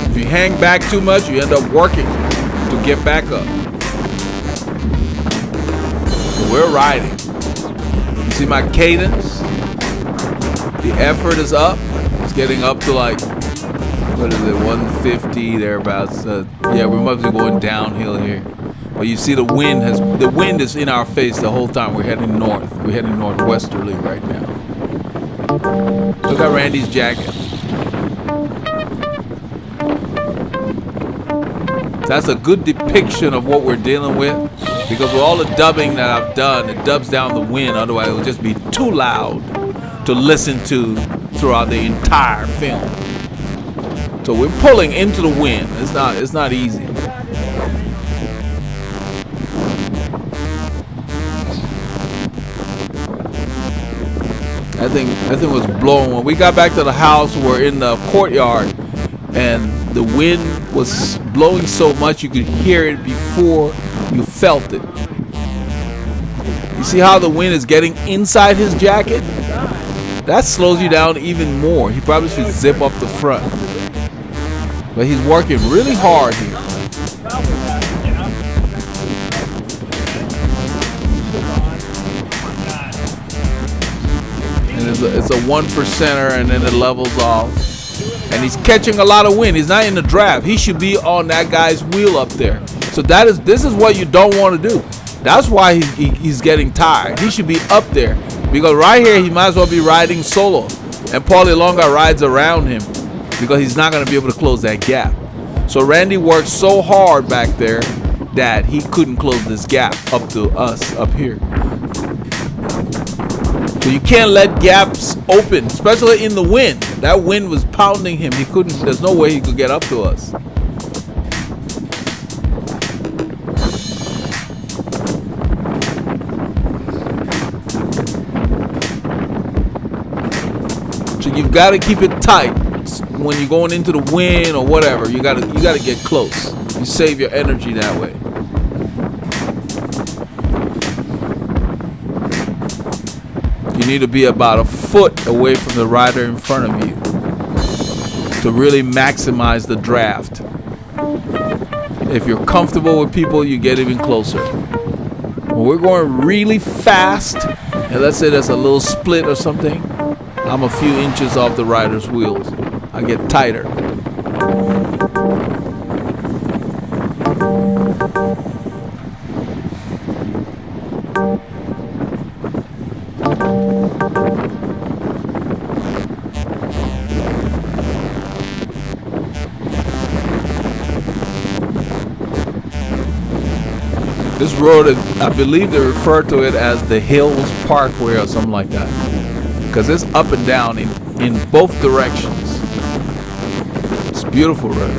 If you hang back too much, you end up working to get back up. So we're riding. You see my cadence? The effort is up. It's getting up to like, what is it, 150 thereabouts. Yeah, we must be going downhill here. But you see the wind is in our face the whole time. We're heading north. We're heading northwesterly right now. Look at Randy's jacket. That's a good depiction of what we're dealing with, because with all the dubbing that I've done, it dubs down the wind. Otherwise, it would just be too loud to listen to throughout the entire film. So we're pulling into the wind. It's not easy. I think it was blowing. When we got back to the house, we're in the courtyard, and the wind was blowing so much you could hear it before you felt it. You see how the wind is getting inside his jacket? That slows you down even more. He probably should zip up the front. But he's working really hard here. And it's a 1%er, and then it levels off. And he's catching a lot of wind. He's not in the draft. He should be on that guy's wheel up there. So this is what you don't want to do. That's why he's getting tired. He should be up there. Because right here, he might as well be riding solo. And Paulie Longa rides around him because he's not going to be able to close that gap. So Randy worked so hard back there that he couldn't close this gap up to us up here. So you can't let gaps open, especially in the wind. That wind was pounding him. He couldn't, there's no way he could get up to us. So you've got to keep it tight when you're going into the wind or whatever. You got to get close. You save your energy that way. You need to be about a foot away from the rider in front of you to really maximize the draft. If you're comfortable with people, you get even closer. When we're going really fast, and let's say there's a little split or something, I'm a few inches off the rider's wheels. I get tighter. This road, I believe they refer to it as the Hills Parkway or something like that, because it's up and down in both directions. It's a beautiful road.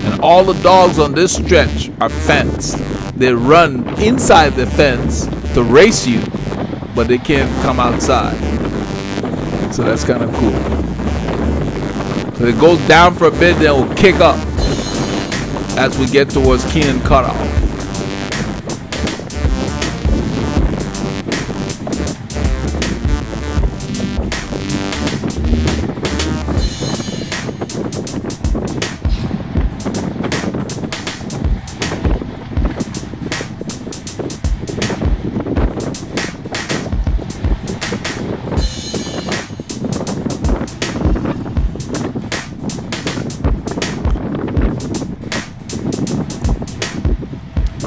And all the dogs on this stretch are fenced. They run inside the fence to race you, but they can't come outside. So that's kind of cool. So it goes down for a bit, then we'll kick up as we get towards Keenan Cutoff.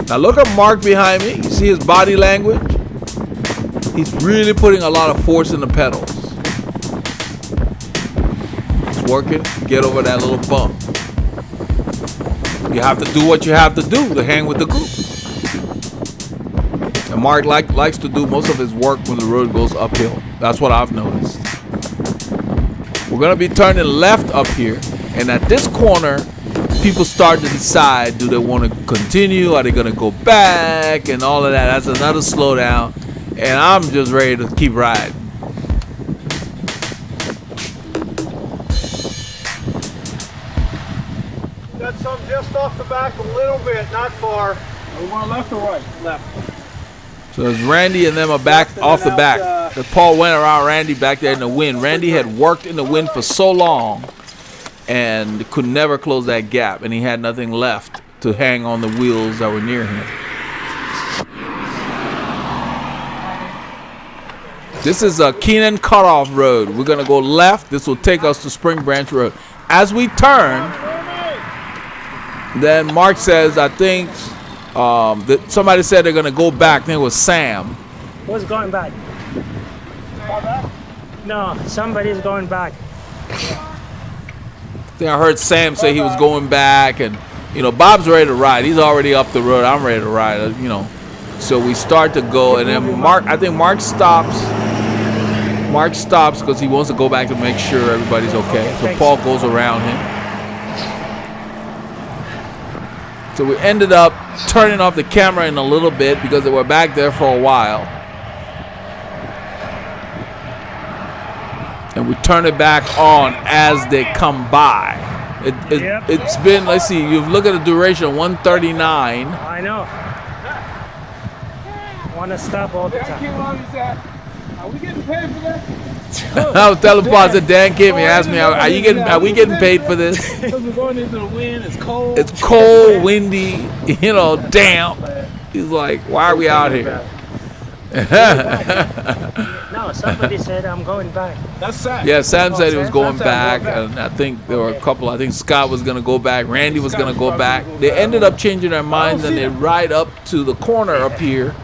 Now look at Mark behind me. You see his body language? He's really putting a lot of force in the pedals. He's working to get over that little bump. You have to do what you have to do to hang with the group. And Mark likes to do most of his work when the road goes uphill. That's what I've noticed. We're going to be turning left up here. And at this corner, people start to decide, do they want to continue? Are they going to go back? And all of that. That's another slowdown. And I'm just ready to keep riding. Got some just off the back a little bit, not far. We want left or right? Left. So it's Randy and them are back off the back. Paul went around Randy back there in the wind. Randy had worked in the wind for so long and could never close that gap, and he had nothing left to hang on the wheels that were near him. This is a Keenan Cutoff Road. We're going to go left. This will take us to Spring Branch Road. As we turn, then Mark says, I think that somebody said they're going to go back. I think it was Sam. Who's going back? No, somebody's going back. I think I heard Sam say he was going back, and you know, Bob's ready to ride. He's already up the road. I'm ready to ride. You know, so we start to go, and then Mark. I think Mark stops. Mark stops because he wants to go back and make sure everybody's okay. So Paul goes around him. So we ended up turning off the camera in a little bit because they were back there for a while. And we turn it back on as they come by. It's been, let's see, you've looked at the duration, 1:39. I know. Want to stop all the time. Are we getting paid for that? I was telling Paul, that Dan came and asked me, are we getting paid for this? Because we're going into the wind. It's cold. It's cold, windy, you know, damp. He's like, why are we out here? No, somebody said I'm going back. That's Sam. Yeah, Sam said he was going Sam back, going and I think there were a couple. I think Scott was gonna go back, Randy was gonna go back. They ended up changing their minds and they ride up to the corner up here,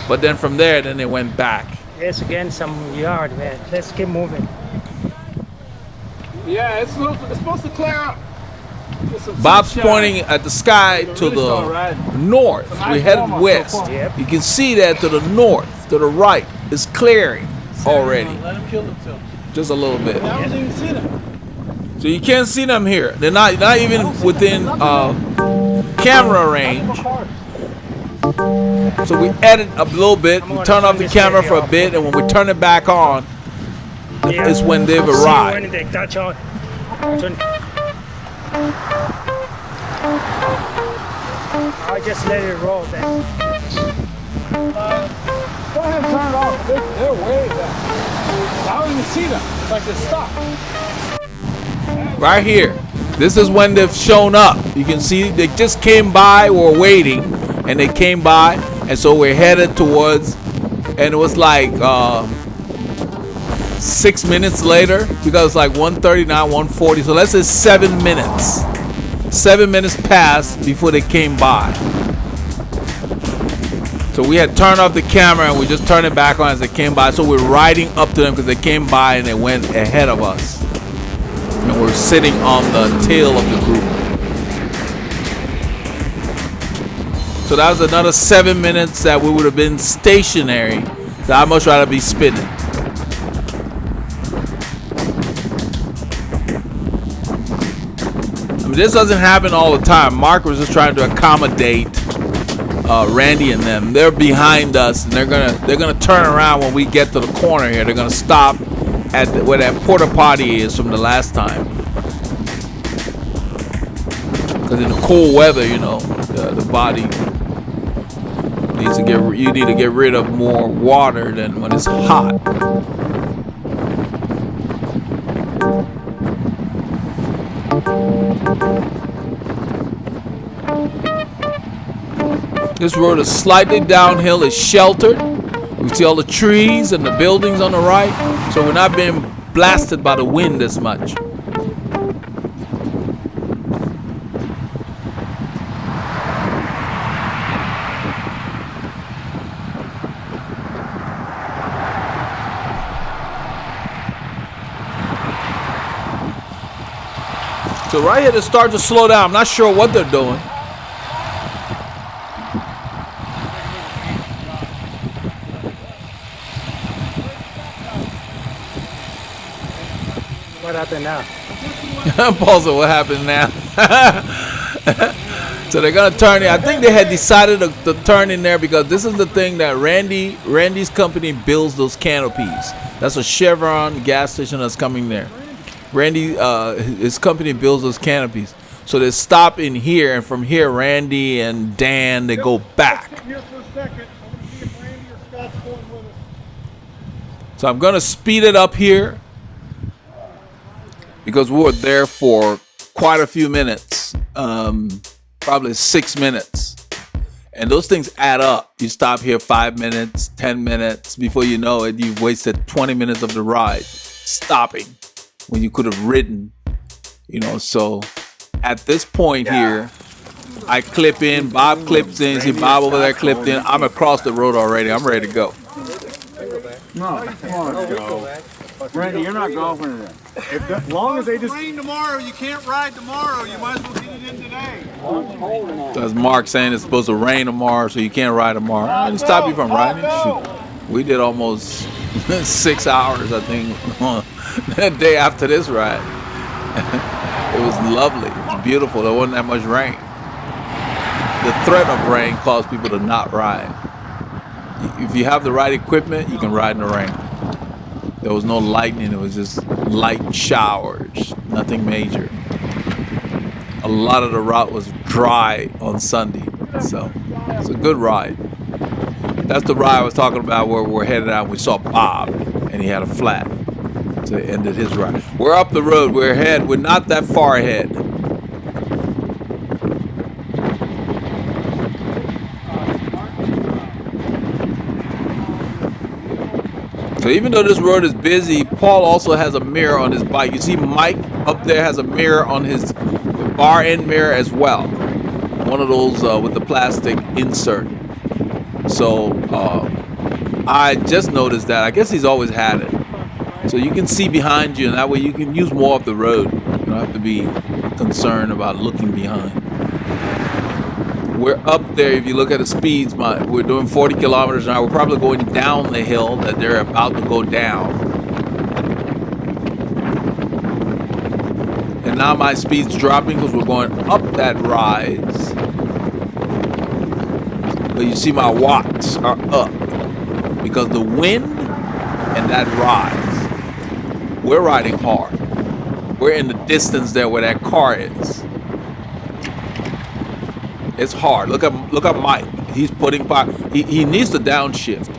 but then from there, then they went back. It's again some yard, man. Let's keep moving. Yeah, it's supposed to clear up. Bob's pointing at the sky to the north. We're headed west. Yep. You can see that to the north, to the right. It's clearing already. Let him kill himself. Just a little bit. I don't even see them. So you can't see them here. They're not even within camera range. So we edit a little bit. We turn off the camera for a bit, and when we turn it back on, it's when they've See arrived. when they touch on. I'll just let it roll then. Go ahead and turn it off. They're way back. I don't even see them. It's like they stopped. Right here. This is when they've shown up. You can see they just came by. We're waiting, and they came by, and so we're headed towards. And it was like 6 minutes later, because it's like 1:39, 1:40. So let's say 7 minutes. 7 minutes passed before they came by. So we had turned off the camera and we just turned it back on as they came by. So we're riding up to them because they came by and they went ahead of us. And we're sitting on the tail of the group. So that was another 7 minutes that we would have been stationary. So I'd much rather be spinning. I mean, this doesn't happen all the time. Mark was just trying to accommodate Randy and them. They're behind us, and they're gonna turn around when we get to the corner here. They're gonna stop at where that porta potty is from the last time. Because in the cold weather, you know, the body needs to you need to get rid of more water than when it's hot. This road is slightly downhill. It's sheltered. We see all the trees and the buildings on the right, so we're not being blasted by the wind as much. So right here, they start to slow down. I'm not sure what they're doing. What happened now? Paul said, what happened now? So they're gonna turn in. I think they had decided to turn in there because this is the thing that Randy's company builds those canopies. That's a Chevron gas station that's coming there. His company builds those canopies. So they stop in here, and from here, Randy and Dan, they go back. Here for a second. I'm going to see if Randy or Scott's going with us. So I'm gonna speed it up here because we were there for quite a few minutes, probably 6 minutes. And those things add up. You stop here 5 minutes, 10 minutes. Before you know it, you've wasted 20 minutes of the ride stopping when you could have ridden, you know. So at this point here, I clip in, Bob clips in, see Bob over there clipped in. I'm across the road already. I'm ready to go. No, come on, let's go. Randy, you're not golfing today. As long as they just Rain tomorrow, you can't ride tomorrow. You might as well get it in today. That's Mark saying it's supposed to rain tomorrow, so you can't ride tomorrow. I didn't stop you from riding. Shoot. We did almost 6 hours, I think, that day after this ride. It was lovely. It was beautiful. There wasn't that much rain. The threat of rain caused people to not ride. If you have the right equipment, you can ride in the rain. There was no lightning. It was just light showers. Nothing major. A lot of the route was dry on Sunday. So it's a good ride. That's the ride I was talking about where we're headed out. We saw Bob, and he had a flat. So it ended his ride. We're up the road. We're ahead. We're not that far ahead. So even though this road is busy, Paul also has a mirror on his bike. You see Mike up there has a mirror on his bar end mirror as well. One of those with the plastic insert. So I just noticed that. I guess he's always had it. So you can see behind you, and that way you can use more of the road. You don't have to be concerned about looking behind. We're up there. If you look at the speeds, we're doing 40 kilometers an hour. We're probably going down the hill that they're about to go down. And now my speed's dropping because we're going up that rise. But you see my watts are up because the wind and that rise. We're riding hard. We're in the distance there where that car is. It's hard. Look at Mike. He's putting power. He needs to downshift.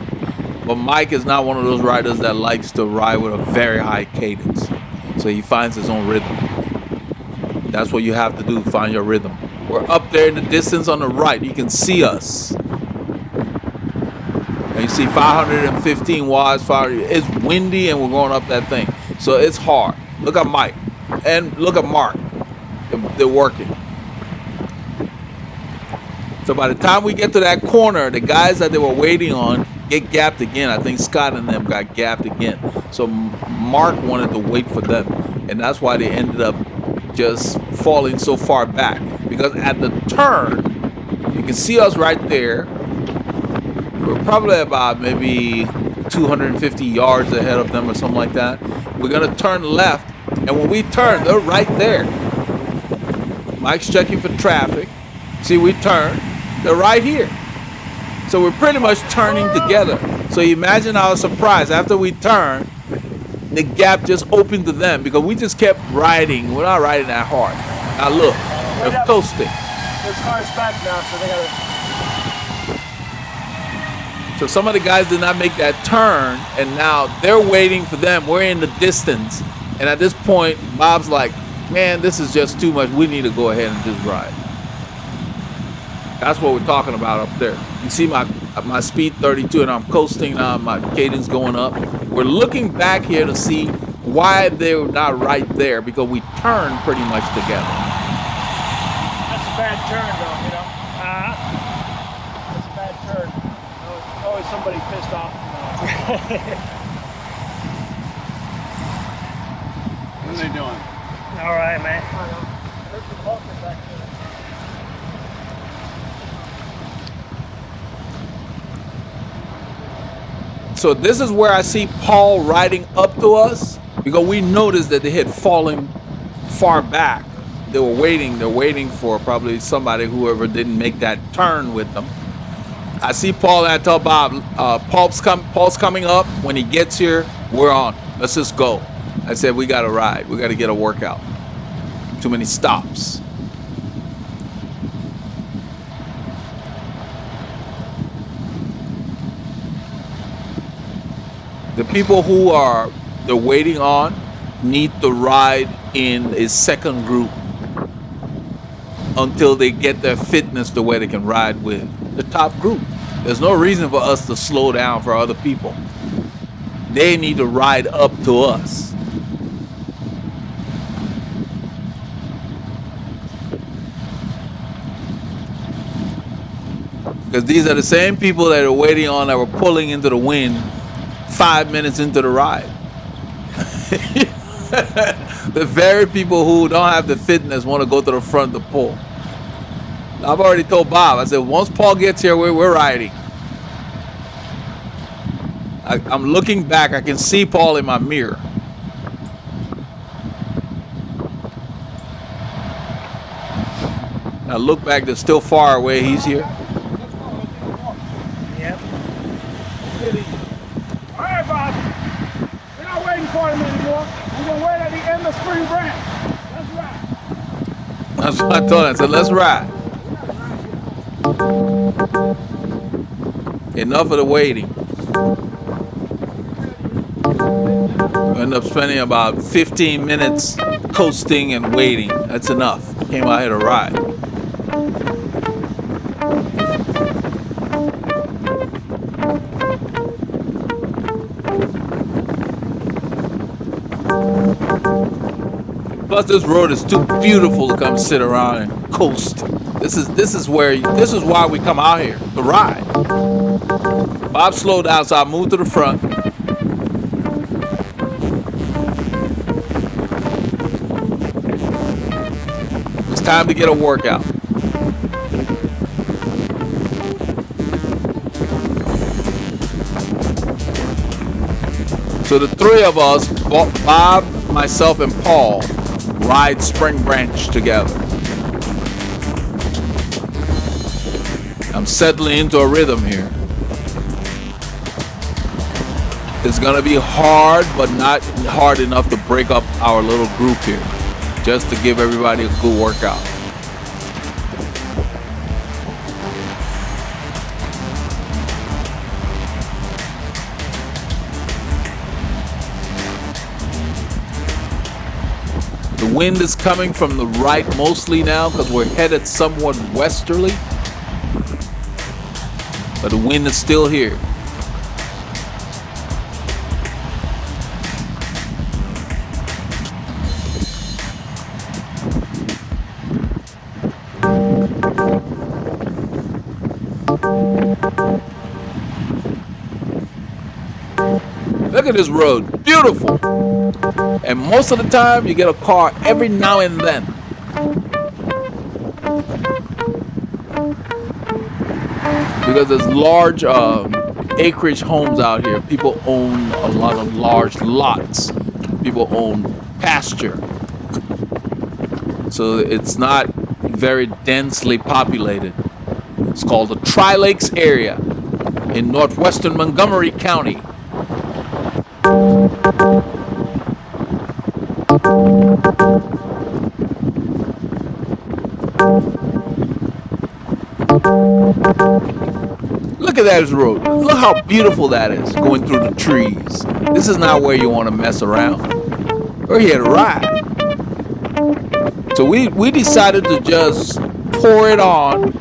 But Mike is not one of those riders that likes to ride with a very high cadence. So he finds his own rhythm. That's what you have to do, find your rhythm. We're up there in the distance on the right. You can see us. And you see 515 watts. It's windy and we're going up that thing. So it's hard. Look at Mike. And look at Mark. They're working. So by the time we get to that corner, the guys that they were waiting on get gapped again. I think Scott and them got gapped again. So Mark wanted to wait for them. And that's why they ended up just falling so far back. Because at the turn, you can see us right there. We're probably about maybe 250 yards ahead of them or something like that. We're going to turn left. And when we turn, they're right there. Mike's checking for traffic. See, we turn. They're right here. So we're pretty much turning together. So you imagine our surprise. After we turn, the gap just opened to them because we just kept riding. We're not riding that hard. Now look, they're coasting. This car's back now, so they gotta... So some of the guys did not make that turn, and now they're waiting for them. We're in the distance. And at this point, Bob's like, man, this is just too much. We need to go ahead and just ride. That's what we're talking about up there. You see my speed 32 and I'm coasting now, my cadence going up. We're looking back here to see why they're not right there because we turn pretty much together. That's a bad turn though, you know. That's a bad turn. Always somebody pissed off. What are they doing? All right, man. There's the Vulcan back there. So this is where I see Paul riding up to us because we noticed that they had fallen far back. They were waiting. They're waiting for probably somebody, whoever didn't make that turn with them. I see Paul and I tell Bob, Paul's coming up. When he gets here, we're on. Let's just go. I said, we got to ride. We got to get a workout. Too many stops. The people who they're waiting on need to ride in a second group until they get their fitness to where they can ride with the top group. There's no reason for us to slow down for other people. They need to ride up to us. Because these are the same people that are waiting on that were pulling into the wind 5 minutes into the ride. The very people who don't have the fitness want to go to the front to pull. I've already told Bob, I said, once Paul gets here, we're riding. I'm looking back. I can see Paul in my mirror. Now look back, they're still far away. He's here. Yep. All right, Bob. We're not waiting for him anymore. We're going to wait at the end of spring break. Let's ride. That's what I told him. I said, let's ride. Enough of the waiting. We end up spending about 15 minutes coasting and waiting. That's enough. Came out here to ride. Plus, this road is too beautiful to come sit around and coast. This is why we come out here to ride. Bob slowed down, so I moved to the front. It's time to get a workout. So the three of us, Bob, myself, and Paul, ride Spring Branch together. I'm settling into a rhythm here. It's gonna be hard, but not hard enough to break up our little group here. Just to give everybody a good workout. The wind is coming from the right mostly now because we're headed somewhat westerly. But the wind is still here. Look at this road, beautiful. And most of the time you get a car every now and then. Because there's large acreage homes out here. People own a lot of large lots. People own pasture. So it's not very densely populated. It's called the Tri-Lakes area in northwestern Montgomery County. Look at that road. Look how beautiful that is, going through the trees. This is not where you want to mess around. We're here to ride. So we decided to just pour it on.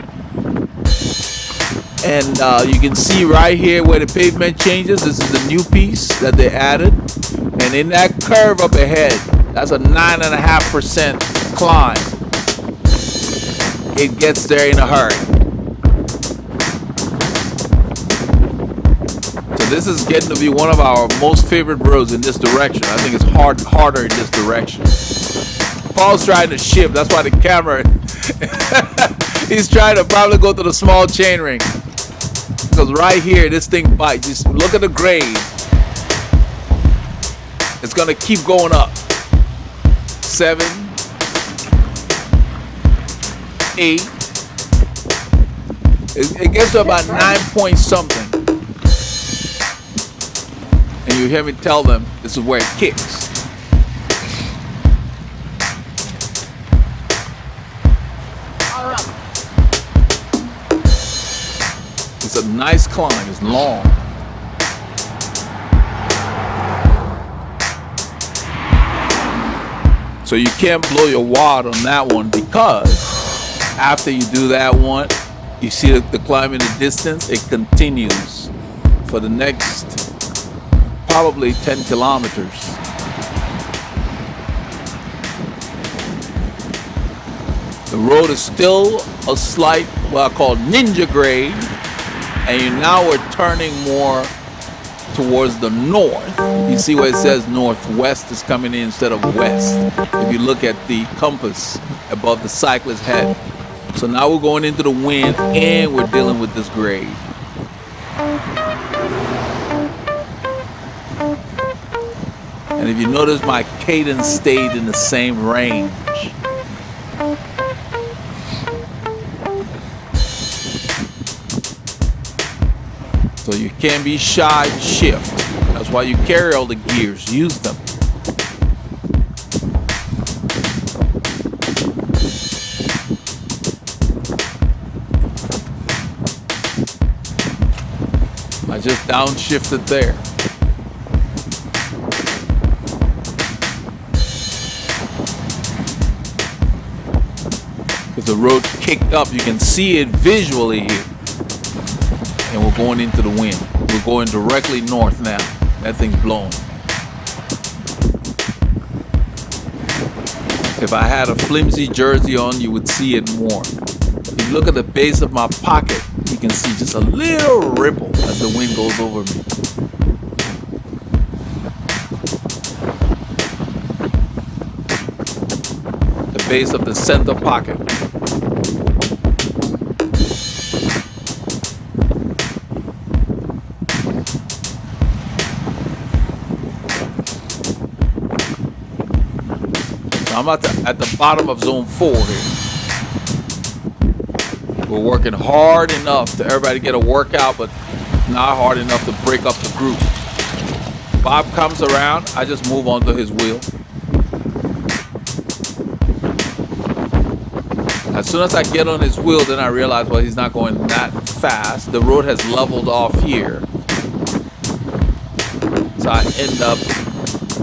And you can see right here where the pavement changes. This is the new piece that they added. And in that curve up ahead, that's a 9.5% climb. It gets there in a hurry. So this is getting to be one of our most favorite roads in this direction. I think it's harder in this direction. Paul's trying to shift. That's why the camera, he's trying to probably go to the small chain ring. Because right here, this thing bites. Just look at the grade. It's going to keep going up. 7, 8. It gets to about 9 point something. And you hear me tell them this is where it kicks. It's a nice climb. It's long. So you can't blow your wad on that one because after you do that one, you see the climb in the distance, it continues for the next probably 10 kilometers. The road is still a slight, what I call ninja grade, and now we're turning more towards the north. You see where it says northwest is coming in instead of west. If you look at the compass above the cyclist head. So now we're going into the wind and we're dealing with this grade. And if you notice, my cadence stayed in the same range. So you can't be shy to shift. That's why you carry all the gears. Use them. I just downshifted there. Because the road kicked up, you can see it visually here. And we're going into the wind. We're going directly north now. That thing's blowing. If I had a flimsy jersey on, you would see it more. If you look at the base of my pocket, you can see just a little ripple as the wind goes over me. The base of the center pocket. I'm at the bottom of zone 4 here. We're working hard enough to everybody get a workout, but not hard enough to break up the group. Bob comes around, I just move onto his wheel. As soon as I get on his wheel, then I realize, well, he's not going that fast. The road has leveled off here. So I end up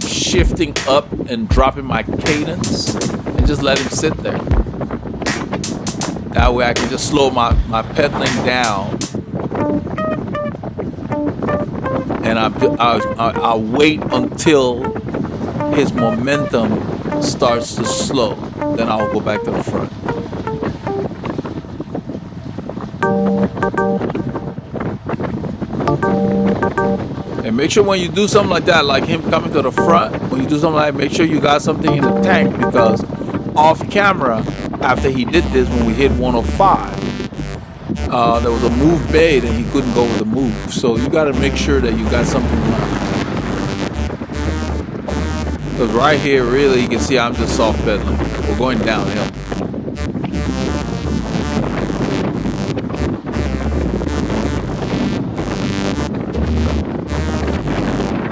shifting up and dropping my cadence and just let him sit there. That way I can just slow my pedaling down, and I'll wait until his momentum starts to slow. Then I'll go back to the front. And make sure when you do something like that, like him coming to the front, when you do something like that, make sure you got something in the tank, because off camera, after he did this, when we hit 105, there was a move bait and he couldn't go with the move. So you got to make sure that you got something left. Because right here, really, you can see I'm just soft pedaling. We're going downhill.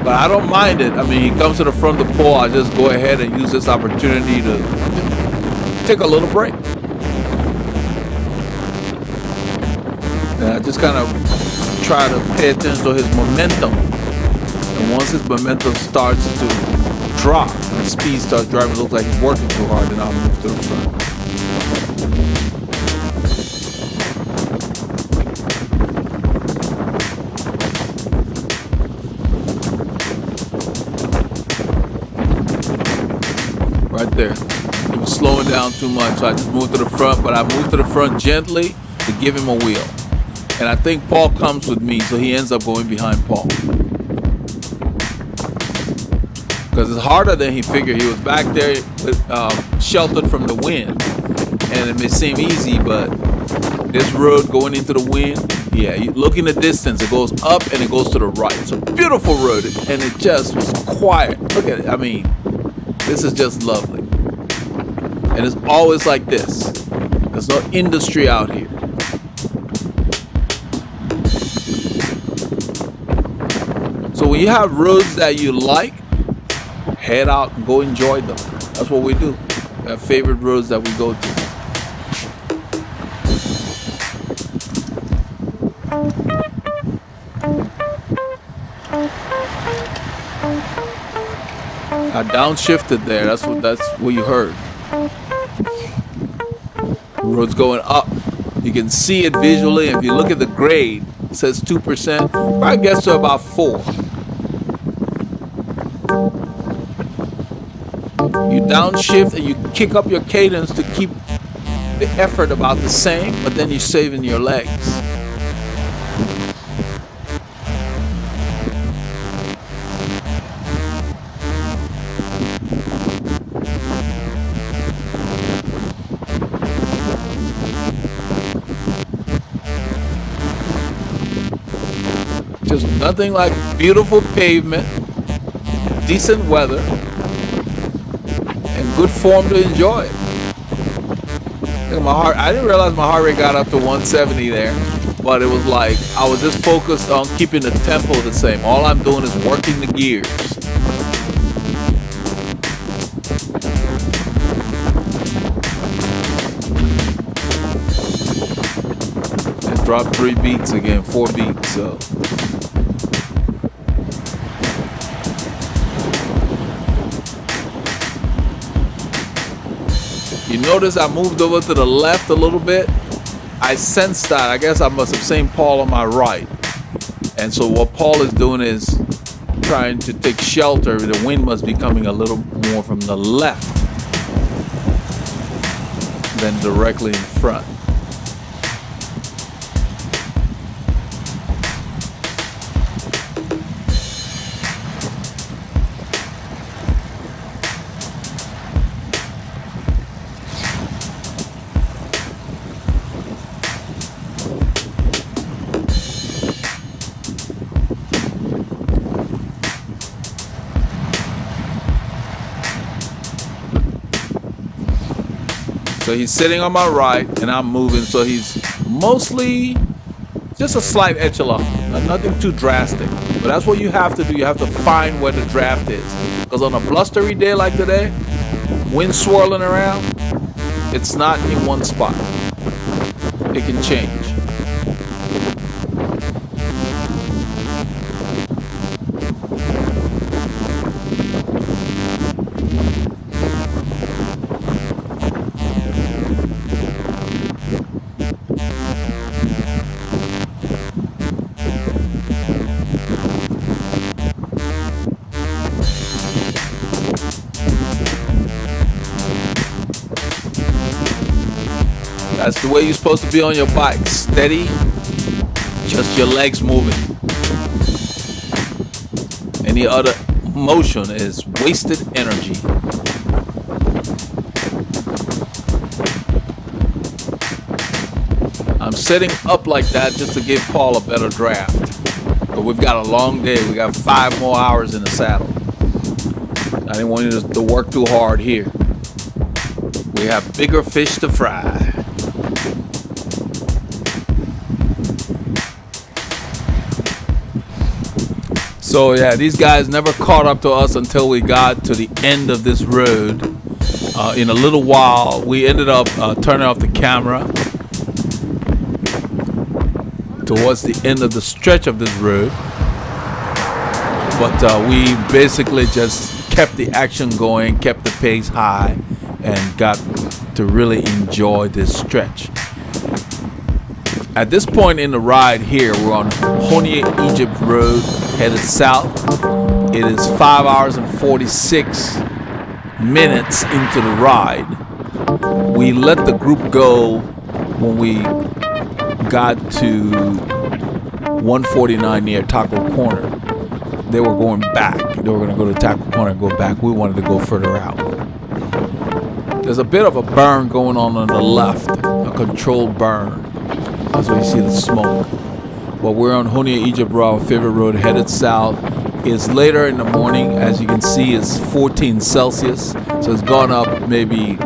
But I don't mind it. I mean, he comes to the front of the pole, I just go ahead and use this opportunity to take a little break. And I just kind of try to pay attention to his momentum. And once his momentum starts to drop, and speed starts driving, it looks like he's working too hard, then I'll move to the front. Right there. He was slowing down too much, so I just moved to the front, but I moved to the front gently to give him a wheel. And I think Paul comes with me, so he ends up going behind Paul. Because it's harder than he figured. He was back there with, sheltered from the wind. And it may seem easy, but this road going into the wind, yeah, you look in the distance, it goes up and it goes to the right. It's a beautiful road, and it just was quiet. Look at it. I mean, this is just lovely. And it's always like this. There's no industry out here. So when you have roads that you like, head out and go enjoy them. That's what we do. We have favorite roads that we go to. I downshifted there. That's what you heard. The road's going up. You can see it visually. If you look at the grade, it says 2%. Probably gets to about 4. You downshift and you kick up your cadence to keep the effort about the same, but then you're saving your legs. Just nothing like beautiful pavement, decent weather, and good form to enjoy it. Look at my heart. I didn't realize my heart rate got up to 170 there, but it was like I was just focused on keeping the tempo the same. All I'm doing is working the gears. And dropped 3 beats again, 4 beats. So You notice I moved over to the left a little bit. I sensed that. I guess I must have seen Paul on my right. And so what Paul is doing is trying to take shelter. The wind must be coming a little more from the left than directly in front. So he's sitting on my right and I'm moving, so he's mostly just a slight echelon, nothing too drastic. But that's what you have to do. You have to find where the draft is. Because on a blustery day like today, wind swirling around, it's not in one spot. It can change. That's the way you're supposed to be on your bike. Steady, just your legs moving. Any other motion is wasted energy. I'm setting up like that just to give Paul a better draft. But we've got a long day. We got 5 more hours in the saddle. I didn't want you to work too hard here. We have bigger fish to fry. So yeah, these guys never caught up to us until we got to the end of this road. In a little while, we ended up turning off the camera towards the end of the stretch of this road. But we basically just kept the action going, kept the pace high, and got to really enjoy this stretch. At this point in the ride here, we're on Honea Egypt Road, headed south. It is 5 hours and 46 minutes into the ride. We let the group go when we got to 149 near Taco Corner. They were going back. They were going to go to Taco Corner and go back. We wanted to go further out. There's a bit of a burn going on the left, a controlled burn. That's where you see the smoke. But we're on Honea Egypt Road, our favorite road, headed south. It's later in the morning. As you can see, it's 14 Celsius. So it's gone up maybe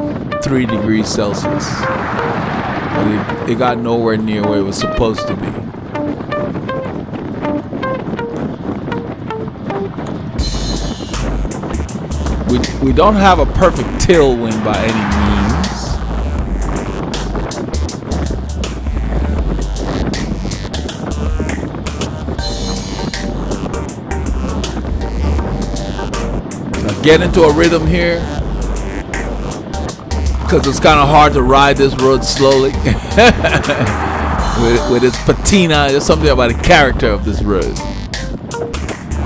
3 degrees Celsius. But it got nowhere near where it was supposed to be. We don't have a perfect tailwind by any means. Get into a rhythm here because it's kind of hard to ride this road slowly with its patina. There's something about the character of this road.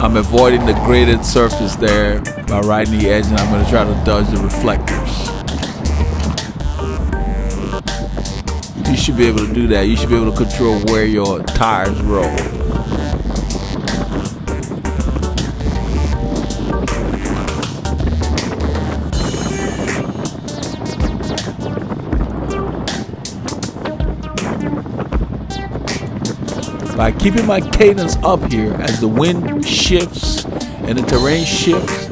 I'm avoiding the graded surface there by riding the edge, and I'm going to try to dodge the reflectors. You should be able to do that. You should be able to control where your tires roll. By keeping my cadence up here as the wind shifts and the terrain shifts,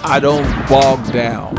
I don't bog down.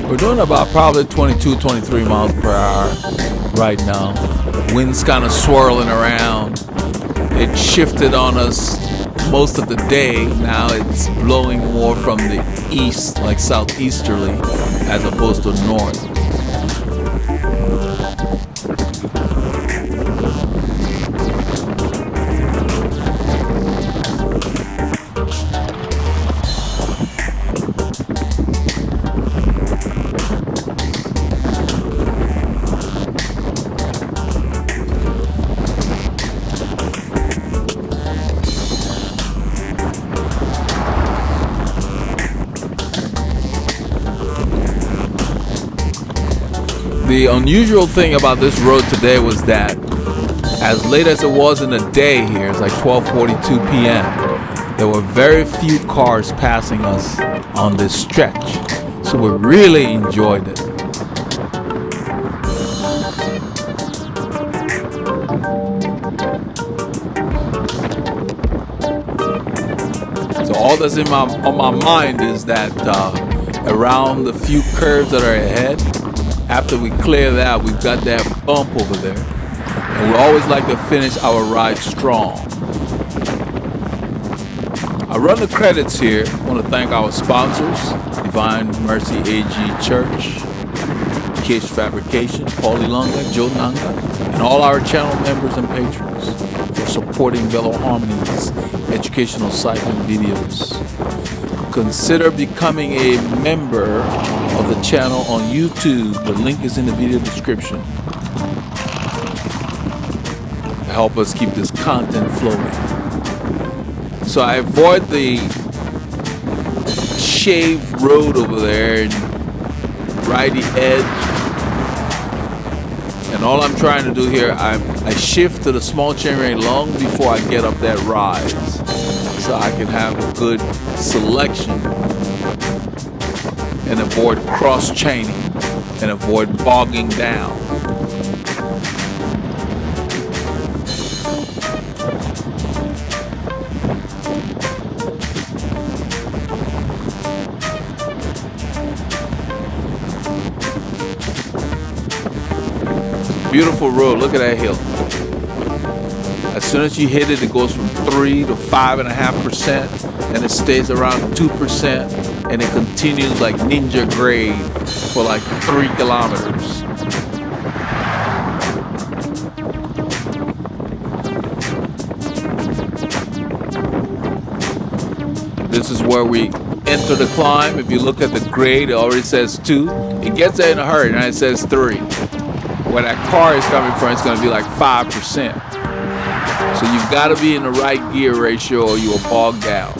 We're doing about probably 22, 23 miles per hour right now. Wind's kind of swirling around. It shifted on us most of the day. Now it's blowing more from the east, like southeasterly, as opposed to north. The unusual thing about this road today was that as late as it was in the day here, it's like 12:42 p.m., there were very few cars passing us on this stretch. So we really enjoyed it. So all that's on my mind is that around the few curves that are ahead, after we clear that, we've got that bump over there. And we always like to finish our ride strong. I run the credits here. I want to thank our sponsors, Divine Mercy AG Church, Kish Fabrication, Paulie Lunga, Joe Nanga, and all our channel members and patrons for supporting Veloharmony's educational cycling videos. Consider becoming a member of the channel on YouTube. The link is in the video description. To help us keep this content flowing. So I avoid the shaved road over there and ride the edge. And all I'm trying to do here, I shift to the small chainring long before I get up that rise, so I can have a good selection and avoid cross-chaining and avoid bogging down. Beautiful road. Look at that hill. As soon as you hit it, it goes from 3 to 5.5%, and it stays around 2%, and it continues like ninja grade for like 3 kilometers. This is where we enter the climb. If you look at the grade, it already says 2. It gets there in a hurry, and it says 3. Where that car is coming from, it's going to be like 5%. So you've got to be in the right gear ratio or you will bog down.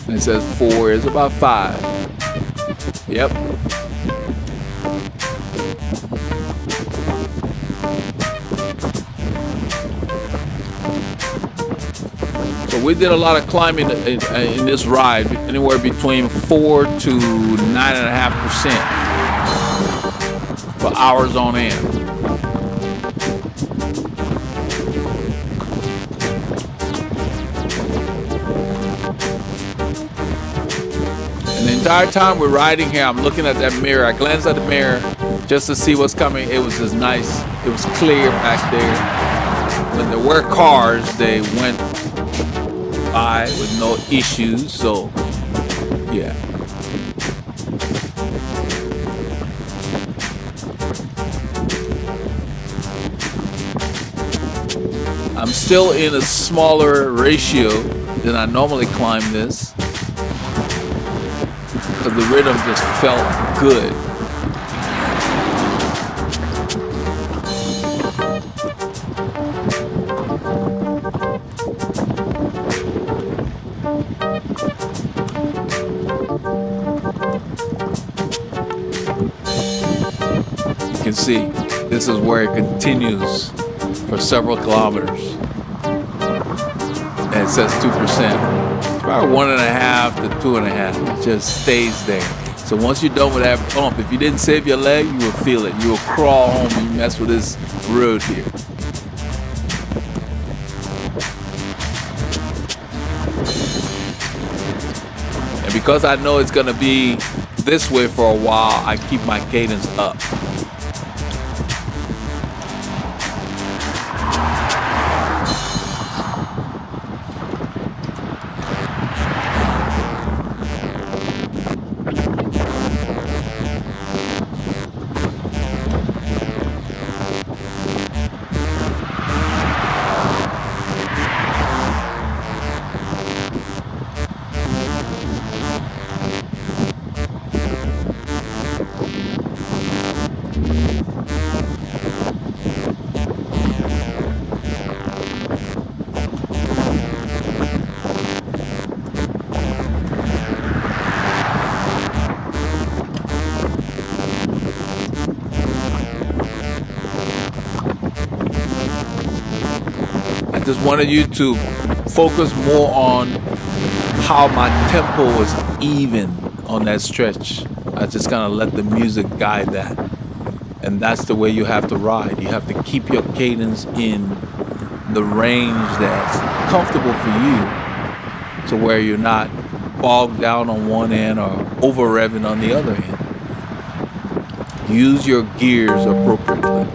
And it says 4, it's about 5. Yep. So we did a lot of climbing in this ride, anywhere between 4 to 9.5%. For hours on end. And the entire time we're riding here, I'm looking at that mirror. I glance at the mirror just to see what's coming. It was just nice. It was clear back there. When there were cars, they went by with no issues. So, yeah. I'm still in a smaller ratio than I normally climb this, because the rhythm just felt good. You can see this is where it continues for several kilometers. And it says 2%. It's about 1.5 to 2.5. It just stays there. So once you're done with that bump, if you didn't save your leg, you will feel it. You will crawl home and you mess with this road here. And because I know it's gonna be this way for a while, I keep my cadence up. Just wanted you to focus more on how my tempo was even on that stretch. I just kind of let the music guide that. And that's the way you have to ride. You have to keep your cadence in the range that's comfortable for you, to where you're not bogged down on one end or over revving on the other end. Use your gears appropriately.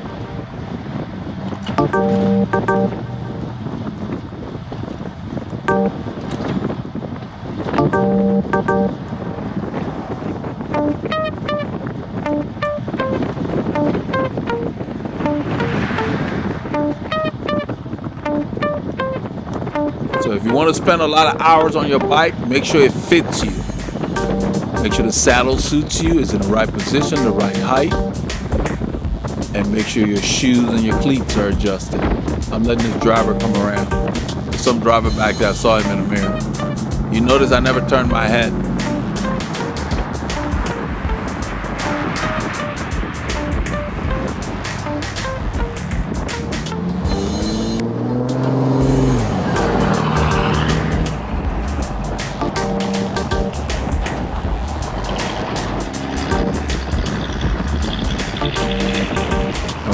So if you want to spend a lot of hours on your bike, make sure it fits you. Make sure the saddle suits you, is in the right position, the right height. And make sure your shoes and your cleats are adjusted. I'm letting this driver come around. Some driver back there, I saw him in the mirror. You notice I never turned my head.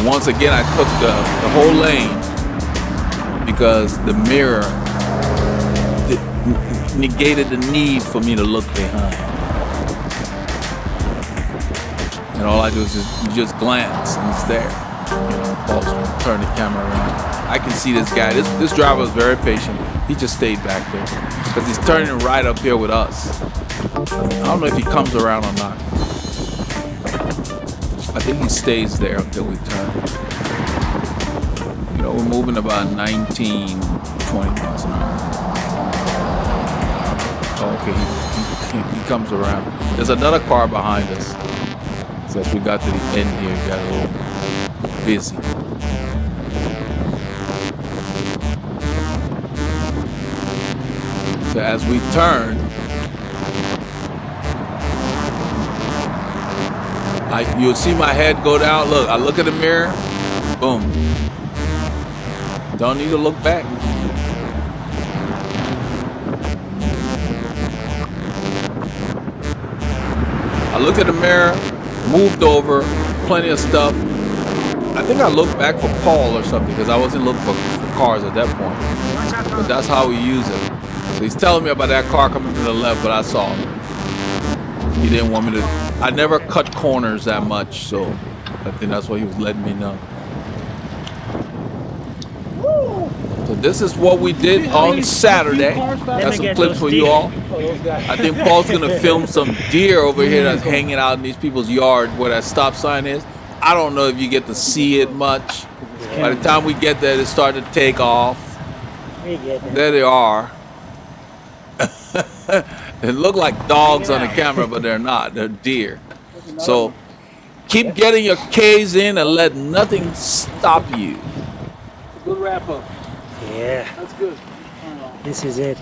Once again, I took the whole lane because the mirror negated the need for me to look behind. And all I do is just glance, and it's there. I'll turn the camera around. I can see this guy. This driver is very patient. He just stayed back there because he's turning right up here with us. I don't know if he comes around or not. I think he stays there until we turn. You know, we're moving about 19, 20 miles an hour. Oh, okay, he comes around. There's another car behind us. So as we got to the end here, it got a little busy. So as we turn, you'll see my head go down. Look, I look at the mirror. Boom. Don't need to look back. I looked at the mirror, moved over, plenty of stuff. I think I looked back for Paul or something because I wasn't looking for cars at that point. But that's how we use it. So he's telling me about that car coming to the left, but I saw him. He didn't want me to. I never cut corners that much, so I think that's why he was letting me know. So this is what we did on Saturday. Got some clips for you all. I think Paul's gonna film some deer over here that's hanging out in these people's yard where that stop sign is. I don't know if you get to see it much. By the time we get there, they start to take off. There they are. They look like dogs on the camera, but they're not. They're deer. So keep getting your K's in and let nothing stop you. Good wrap up. Yeah, That's good. this is it.